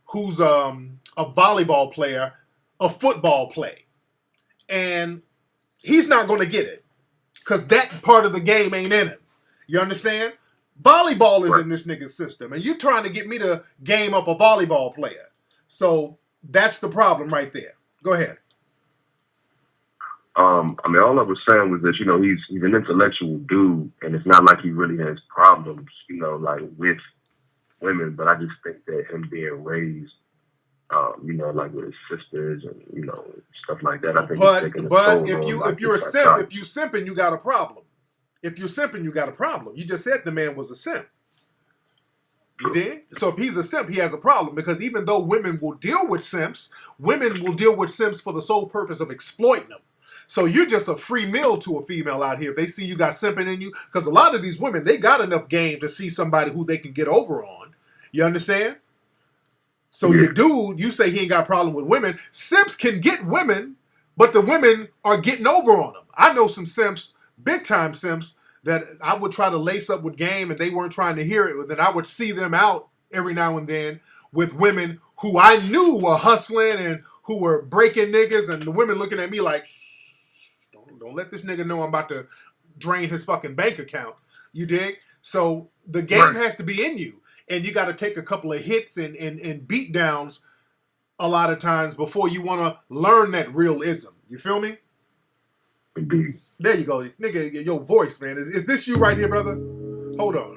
who's a volleyball player a football play, and he's not going to get it because that part of the game ain't in him. You understand? Volleyball is in this nigga's system, and you trying to get me to game up a volleyball player. So that's the problem right there. Go ahead. I mean, all I was saying was that, he's an intellectual dude, and it's not like he really has problems, like with women, but I just think that him being raised, like with his sisters and, stuff like that, I think he's taking a toll. But if you're simping, you got a problem. If you're simping, you got a problem. You just said the man was a simp. You did? So if he's a simp, he has a problem, because even though women will deal with simps for the sole purpose of exploiting them. So you're just a free meal to a female out here if they see you got simping in you, because a lot of these women, they got enough game to see somebody who they can get over on. You understand? So your dude, you say he ain't got a problem with women. Simps can get women, but the women are getting over on them. I know some simps, big time simps, that I would try to lace up with game and they weren't trying to hear it. But then I would see them out every now and then with women who I knew were hustling and who were breaking niggas, and the women looking at me like, don't let this nigga know I'm about to drain his fucking bank account. You dig? So the game has to be in you. And you got to take a couple of hits and beat downs a lot of times before you want to learn that realism. You feel me? Indeed. There you go. Nigga, your voice, man. Is this you right here, brother? Hold on.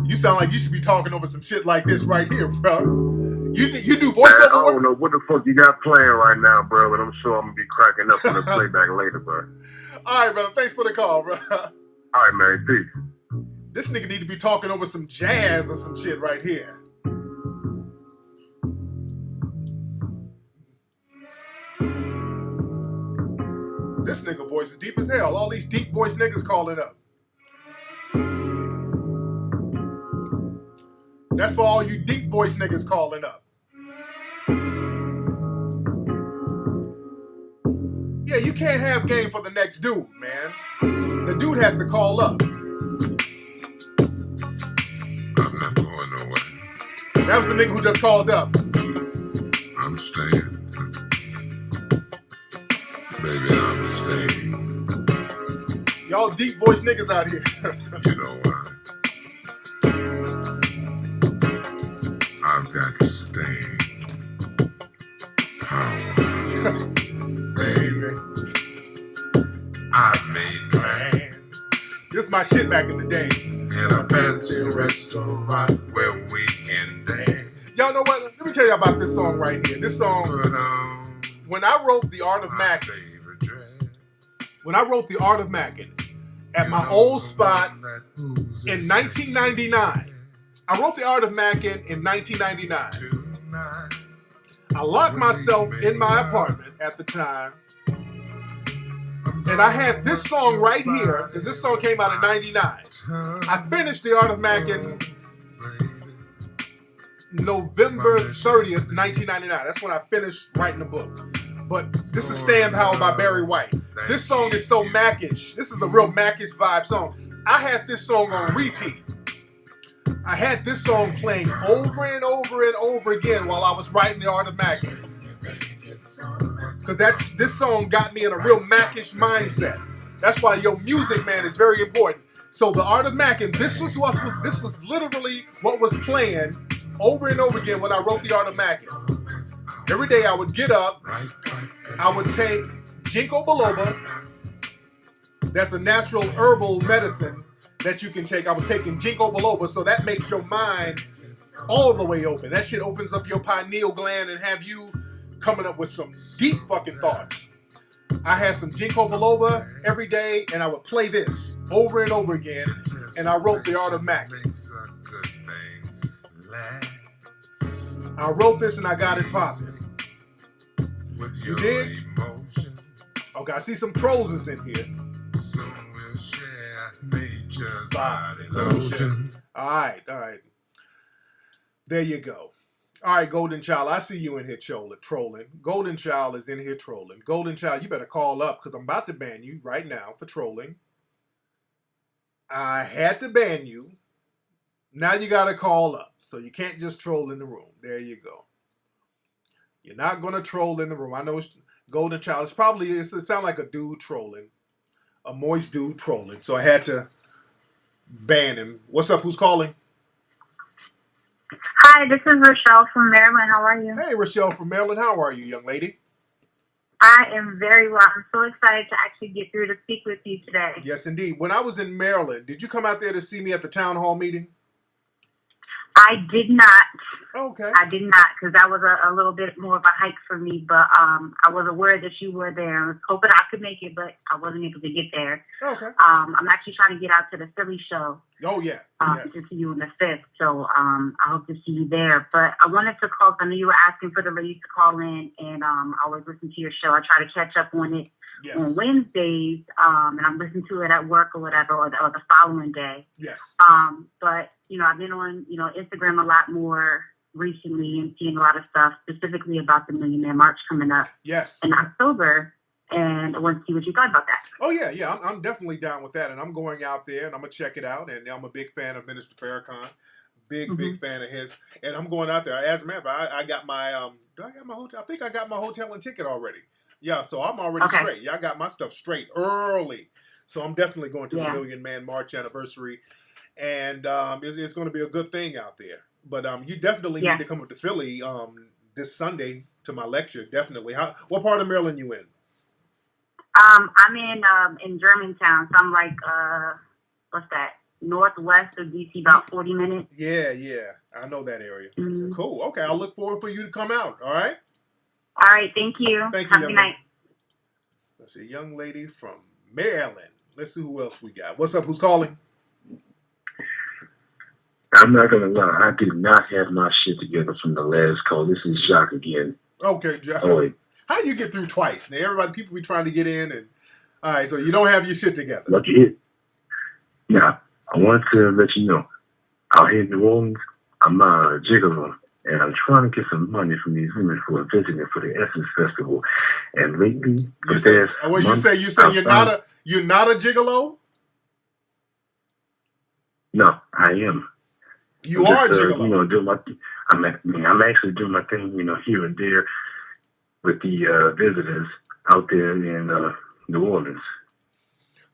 You sound like you should be talking over some shit like this right here, bro. You do voiceover work? I don't know what the fuck you got playing right now, bro, but I'm sure I'm going to be cracking up on the playback later, bro. All right, brother. Thanks for the call, bro. All right, man. Peace. This nigga need to be talking over some jazz or some shit right here. This nigga voice is deep as hell. All these deep voice niggas calling up. That's for all you deep voice niggas calling up. Yeah, you can't have game for the next dude, man. The dude has to call up. I'm not going nowhere. That was the nigga who just called up. I'm staying. Baby, I'm staying. Y'all deep voice niggas out here. You know why? I've got staying power. Baby, I've made plans. This is my shit back in the day. In a fancy restaurant where we can dance. Y'all know what? Let me tell you about this song right here. This song, when I wrote The Art of Mackin', at my old spot in 1999, I wrote The Art of Mackin' in 1999. I locked myself in my apartment at the time, and I had this song right here, because this song came out in 99. I finished The Art of Mackin' November 30th, 1999. That's when I finished writing the book. But this is Staying Power by Barry White. This song is so Mac-ish. This is a real Mac-ish vibe song. I had this song on repeat. I had this song playing over and over and over again while I was writing The Art of Mackin'. Because this song got me in a real Mac-ish mindset. That's why your music, man, is very important. So The Art of Mackin', this was literally what was playing over and over again when I wrote The Art of Mackin'. Every day I would get up, I would take ginkgo biloba. That's a natural herbal medicine that you can take. I was taking ginkgo biloba, so that makes your mind all the way open. That shit opens up your pineal gland and have you coming up with some deep fucking thoughts. I had some ginkgo biloba every day, and I would play this over and over again, and I wrote The Art of Mac. I wrote this and I got it popping. You dig? Okay, I see some trolls is in here. All right. There you go. All right, Golden Child, I see you in here trolling. Golden Child is in here trolling. Golden Child, you better call up because I'm about to ban you right now for trolling. I had to ban you. Now you got to call up. So you can't just troll in the room. There you go. You're not going to troll in the room. I know Golden Child, it sounds like a dude trolling. A moist dude trolling. So I had to ban him. What's up? Who's calling? Hi, this is Rochelle from Maryland. How are you? Hey, Rochelle from Maryland. How are you, young lady? I am very well. I'm so excited to actually get through to speak with you today. Yes, indeed. When I was in Maryland, did you come out there to see me at the town hall meeting? I did not. Okay. I did not, because that was a little bit more of a hike for me. But I was aware that you were there. I was hoping I could make it, but I wasn't able to get there. Okay. I'm actually trying to get out to the Philly show. Oh, yeah. Yes. To see you on the 5th. So I hope to see you there. But I wanted to call, I know you were asking for the ladies to call in, and I always listen to your show. I try to catch up on it on Wednesdays, and I'm listening to it at work or whatever, or the following day. Yes. But, I've been on, Instagram a lot more recently and seeing a lot of stuff specifically about the Million Man March coming up in October. And I want to see what you thought about that. Oh, yeah. I'm definitely down with that. And I'm going out there and I'm going to check it out. And I'm a big fan of Minister Farrakhan. Big fan of his. And I'm going out there. As a matter of fact, I got my, do I got my hotel? I think I got my hotel and ticket already. Yeah, so I'm already straight. Yeah, I got my stuff straight early. So I'm definitely going to the Million Man March anniversary. And it's going to be a good thing out there. But you definitely need to come up to Philly this Sunday to my lecture. Definitely. What part of Maryland you in? I'm in Germantown. So I'm like, what's that? Northwest of DC, about 40 minutes. Yeah. I know that area. Mm-hmm. Cool. Okay, I'll look forward for you to come out. All right? All right. Thank you. Thank you, Have a good night. Let's see. Young lady from Maryland. Let's see who else we got. What's up? Who's calling? I'm not going to lie. I did not have my shit together from the last call. This is Jacques again. Okay, Jacques. How do you get through twice? Now, people be trying to get in. And all right, so you don't have your shit together. Lucky hit. Now, I want to let you know, out here in New Orleans, I'm a gigolo. And I'm trying to get some money from these women who are visiting for the Essence Festival. And lately, you say you're not a gigolo? No, I am. You are a gigolo. I'm actually doing my thing, here and there with the visitors out there in New Orleans.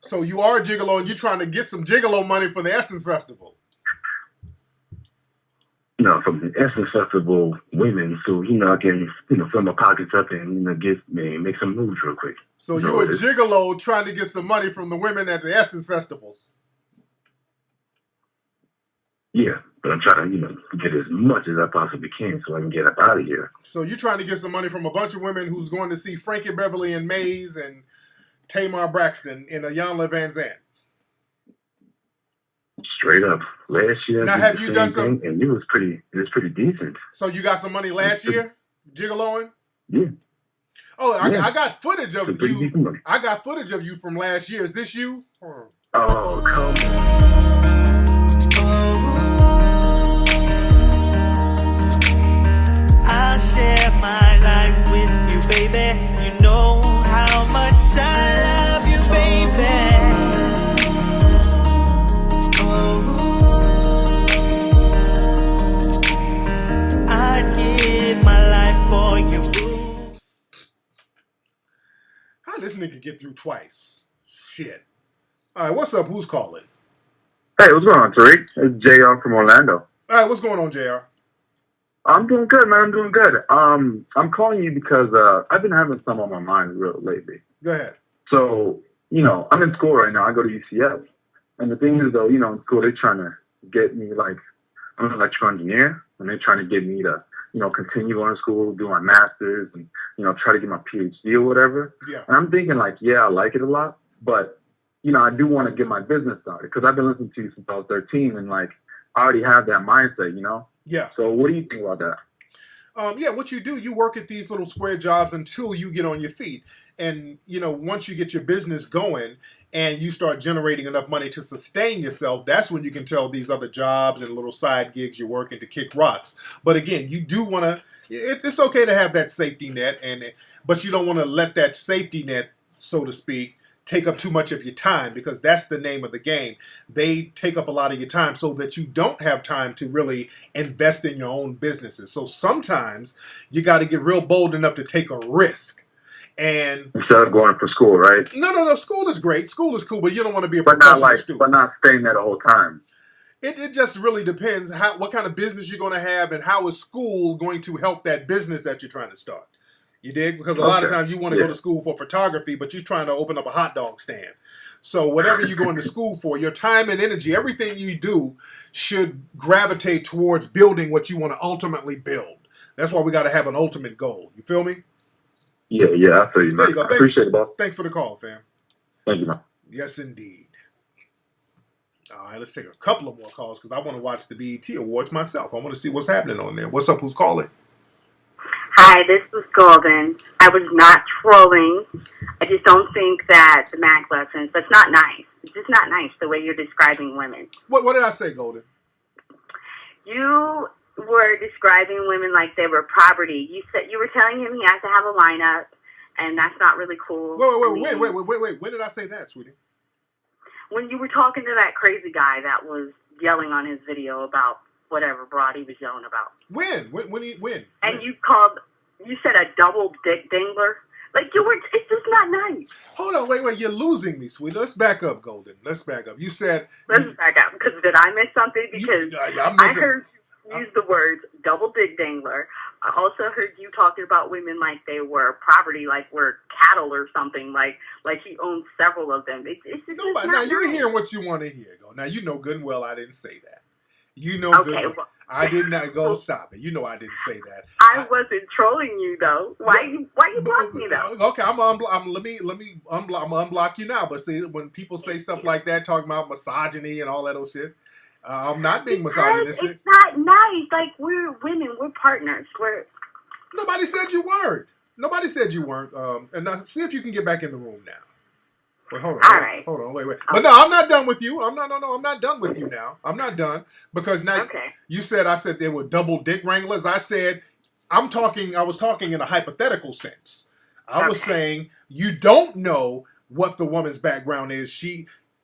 So you are a gigolo, and you're trying to get some gigolo money for the Essence Festival. From the Essence Festival women, so I can fill my pockets up and make some moves real quick. So you're a gigolo trying to get some money from the women at the Essence festivals. Yeah, but I'm trying to get as much as I possibly can so I can get up out of here. So you're trying to get some money from a bunch of women who's going to see Frankie Beverly and Mays and Tamar Braxton in Iyanla Vanzant. Straight up. Last year, now have you done some? And it was pretty decent. So you got some money last year, gigoloing? Yeah. Oh, I got footage of you. I got footage of you from last year. Is this you? Oh, come on. I'll share my life with you, baby. You know how much I love you, baby. For you. How did this nigga get through twice? Shit. All right, what's up? Who's calling? Hey, what's going on, Tariq? It's JR from Orlando. All right, what's going on, JR? I'm doing good, man. I'm doing good. I'm calling you because I've been having some on my mind real lately. Go ahead. So, I'm in school right now. I go to UCF. And the thing is, though, in school, they're trying to get me, I'm an electrical engineer, and they're trying to get me to continue going to school, do my master's, and try to get my PhD or whatever. Yeah. And I'm thinking like, yeah, I like it a lot, but I do want to get my business started because I've been listening to you since I was 13, and like I already have that mindset, Yeah. So what do you think about that? Yeah, what you do, you work at these little square jobs until you get on your feet. And, once you get your business going and you start generating enough money to sustain yourself, that's when you can tell these other jobs and little side gigs you're working to kick rocks. But again, you do want to, it's okay to have that safety net, but you don't want to let that safety net, so to speak, take up too much of your time, because that's the name of the game. They take up a lot of your time so that you don't have time to really invest in your own businesses. So sometimes you got to get real bold enough to take a risk. And instead of going for school, right? No. School is great. School is cool, but you don't want to be a but professional student. But not staying there the whole time. It just really depends what kind of business you're going to have and how is school going to help that business that you're trying to start. You dig? Because a lot of times you want to go to school for photography, but you're trying to open up a hot dog stand. So whatever you're going to school for, your time and energy, everything you do should gravitate towards building what you want to ultimately build. That's why we got to have an ultimate goal. You feel me? Yeah, I feel you, man. There you go. I appreciate it, boss. Thanks for the call, fam. Thank you, man. Yes, indeed. All right, let's take a couple of more calls because I want to watch the BET Awards myself. I want to see what's happening on there. What's up? Who's calling? Hi, this is Golden. I was not trolling. I just don't think that the MAC lessons, that's not nice. It's just not nice the way you're describing women. What did I say, Golden? You were describing women like they were property. You were telling him he has to have a lineup, and that's not really cool. Wait. When did I say that, sweetie? When you were talking to that crazy guy that was yelling on his video about whatever broad he was yelling about. When? And you said a double dick dingler. Like, it's just not nice. Hold on, wait, you're losing me, sweetie. Let's back up, Golden. Let's back up. You said... Let's back up, because did I miss something? Because I heard you use the words double dick dingler. I also heard you talking about women like they were property, like we're cattle or something, like he owns several of them. It's just nobody. Now, you're hearing what you want to hear, Go. Now, you know good and well I didn't say that. You know good. Well, I did not go. Stop it. You know I didn't say that. I wasn't trolling you though. Why you block me though? Okay, let me unblock you now. But see, when people say stuff like that, talking about misogyny and all that old shit, I'm not being misogynistic. It's not nice. Like, we're women. We're partners. Nobody said you weren't. Nobody said you weren't. And now see if you can get back in the room now. Wait, hold on. All right. Hold on. Wait. But no, I'm not done with you. I'm not done with you now. I'm not done because now I said they were double dick wranglers. I said I was talking in a hypothetical sense. I was saying you don't know what the woman's background is.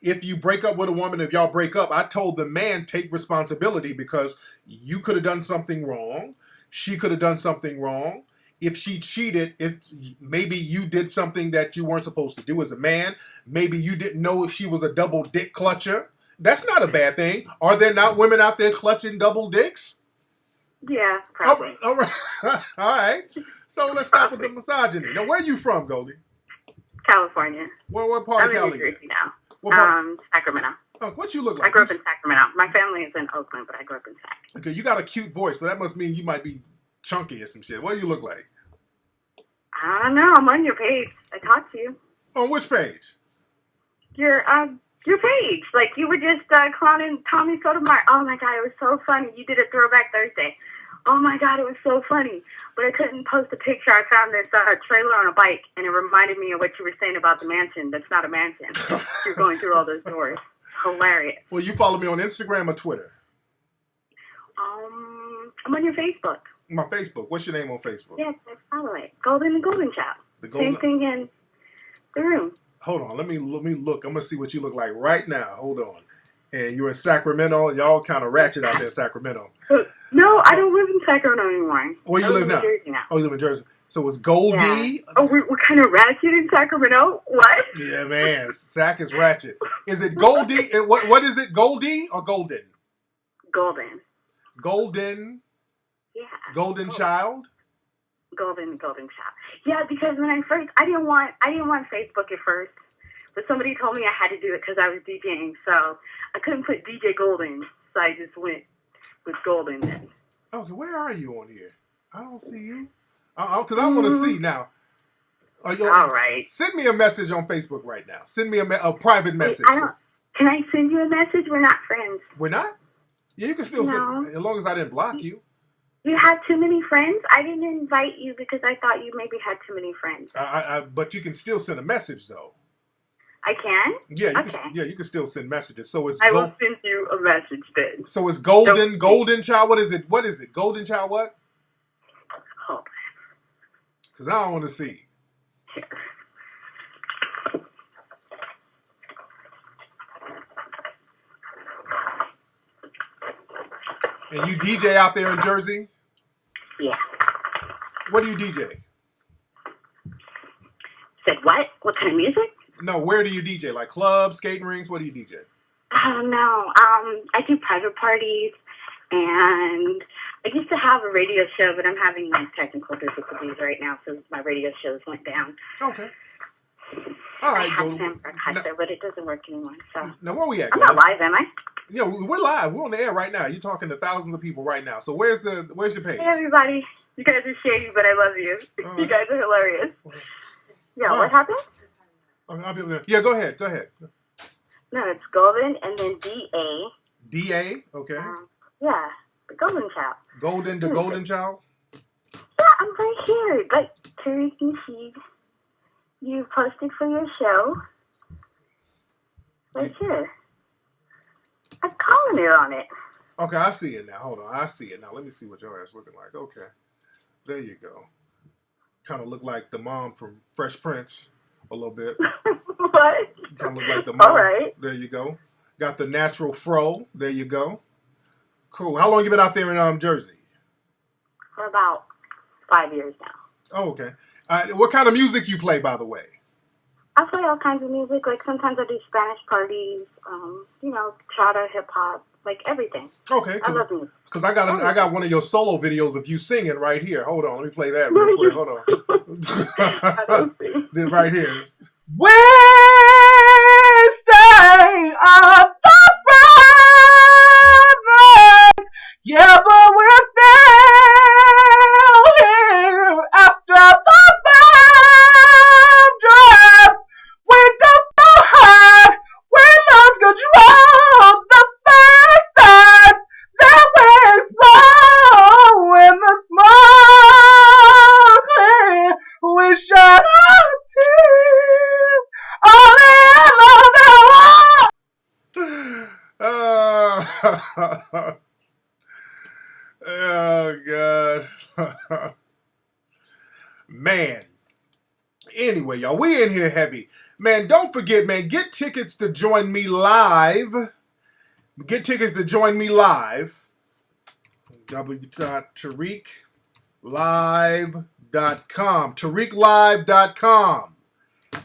If you break up with a woman, if y'all break up, I told the man take responsibility because you could have done something wrong. She could have done something wrong. If she cheated, if maybe you did something that you weren't supposed to do as a man, maybe you didn't know if she was a double dick clutcher. That's not a bad thing. Are there not women out there clutching double dicks? Yeah, probably. All right. All right. So let's stop with the misogyny. Now, where are you from, Goldie? California. What part of California? I'm in New Jersey now. Sacramento. Oh, what you look like? I grew up in Sacramento. My family is in Oakland, but I grew up in Sacramento. Okay, you got a cute voice, so that must mean you might be chunky or some shit. What do you look like? I don't know. I'm on your page. I talked to you. On which page? Your page. Like, you were just clowning Tommy Sotomayor. Oh, my God. It was so funny. You did a Throwback Thursday. Oh, my God. It was so funny. But I couldn't post a picture. I found this trailer on a bike, and it reminded me of what you were saying about the mansion. That's not a mansion. You're going through all those doors. Hilarious. Well, you follow me on Instagram or Twitter? I'm on your Facebook. My Facebook. What's your name on Facebook? Yes, I follow it. Golden the Golden Child. Same thing in the room. Hold on. Let me look. I'm going to see what you look like right now. Hold on. And you're in Sacramento. Y'all kind of ratchet out there in Sacramento. No, I don't live in Sacramento anymore. Where you live now? Jersey now? Oh, you live in Jersey. So it's Goldie. Yeah. Oh, we're kind of ratchet in Sacramento? What? Yeah, man. Sac is ratchet. Is it Goldie? What is it? Goldie or Golden? Golden. Golden? Yeah. Golden Child? Golden Child. Yeah, because when I didn't want Facebook at first, but somebody told me I had to do it because I was DJing, so I couldn't put DJ Golden, so I just went with Golden then. Okay, where are you on here? I don't see you. Because I want to see now. All right. Send me a message on Facebook right now. Send me a private message. Can I send you a message? We're not friends. We're not? Yeah, you can still send, as long as I didn't block you. You have too many friends? I didn't invite you because I thought you maybe had too many friends. But you can still send a message, though. I can? Yeah, you can still send messages. So it's I will send you a message then. So it's Golden Child. What is it? What is it? Golden Child what? Hold on. Because I don't want to see. And you DJ out there in Jersey? Yeah. What do you DJ? Said what? What kind of music? No, where do you DJ? Like clubs, skating rinks? What do you DJ? I don't know. I do private parties, and I used to have a radio show, but I'm having like technical difficulties right now, so my radio shows went down. Okay. All right, but it doesn't work anymore. So now where we at? I'm not live, am I? Yeah, we're live. We're on the air right now. You're talking to thousands of people right now. So where's your page? Hey everybody, you guys are shady, but I love you. You guys are hilarious. Yeah, what happened? I'll be there. Yeah, go ahead. No, it's Golden and then D-A. D-A? Okay. Yeah, the Golden Child. The Golden Child? Yeah, I'm right here. Like, Tariq, you posted for your show. Right here. I'm calling it on it. Okay, I see it now. Hold on. I see it now. Let me see what your ass looking like. Okay. There you go. Kind of look like the mom from Fresh Prince a little bit. What? Kind of look like the mom. All right. There you go. Got the natural fro. There you go. Cool. How long you been out there in Jersey? For about 5 years now. Oh, okay. What kind of music you play, by the way? I play all kinds of music. Like sometimes I do Spanish parties, chata, hip hop, like everything. Okay. I love music. Because I got one of your solo videos of you singing right here. Hold on, let me play that real quick. Hold on. Right here. We stay up forever. Yeah, but we're still here after the drive. We don't go hard. We lost control the first time that we throw in the smoke. We shut our tears. Oh, God. Man. Anyway, y'all, we in here heavy. Man, don't forget, man, get tickets to join me live. Get tickets to join me live. www.tariqlive.com. tariqlive.com.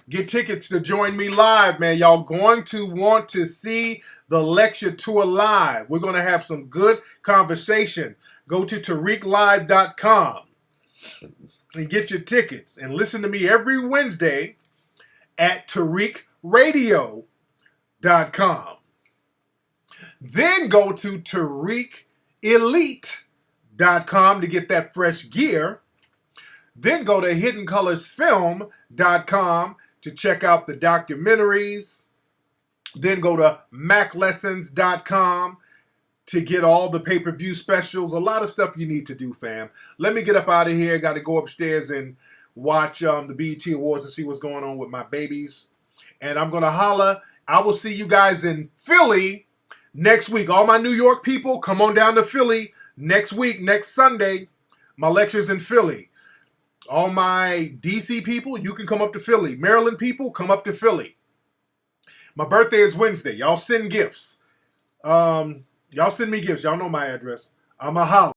Get tickets to join me live, man. Y'all going to want to see the lecture tour live. We're going to have some good conversation. Go to tariqlive.com and get your tickets. And listen to me every Wednesday at tariqradio.com. Then go to tariqelite.com to get that fresh gear. Then go to hiddencolorsfilm.com to check out the documentaries. Then go to maclessons.com to get all the pay-per-view specials. A lot of stuff you need to do, fam. Let me get up out of here. Got to go upstairs and watch the BET Awards and see what's going on with my babies. And I'm going to holla. I will see you guys in Philly next week. All my New York people, come on down to Philly next week, next Sunday. My lecture's in Philly. All my DC people, you can come up to Philly. Maryland people, come up to Philly. My birthday is Wednesday. Y'all send gifts. Y'all send me gifts. Y'all know my address. I'm a holla.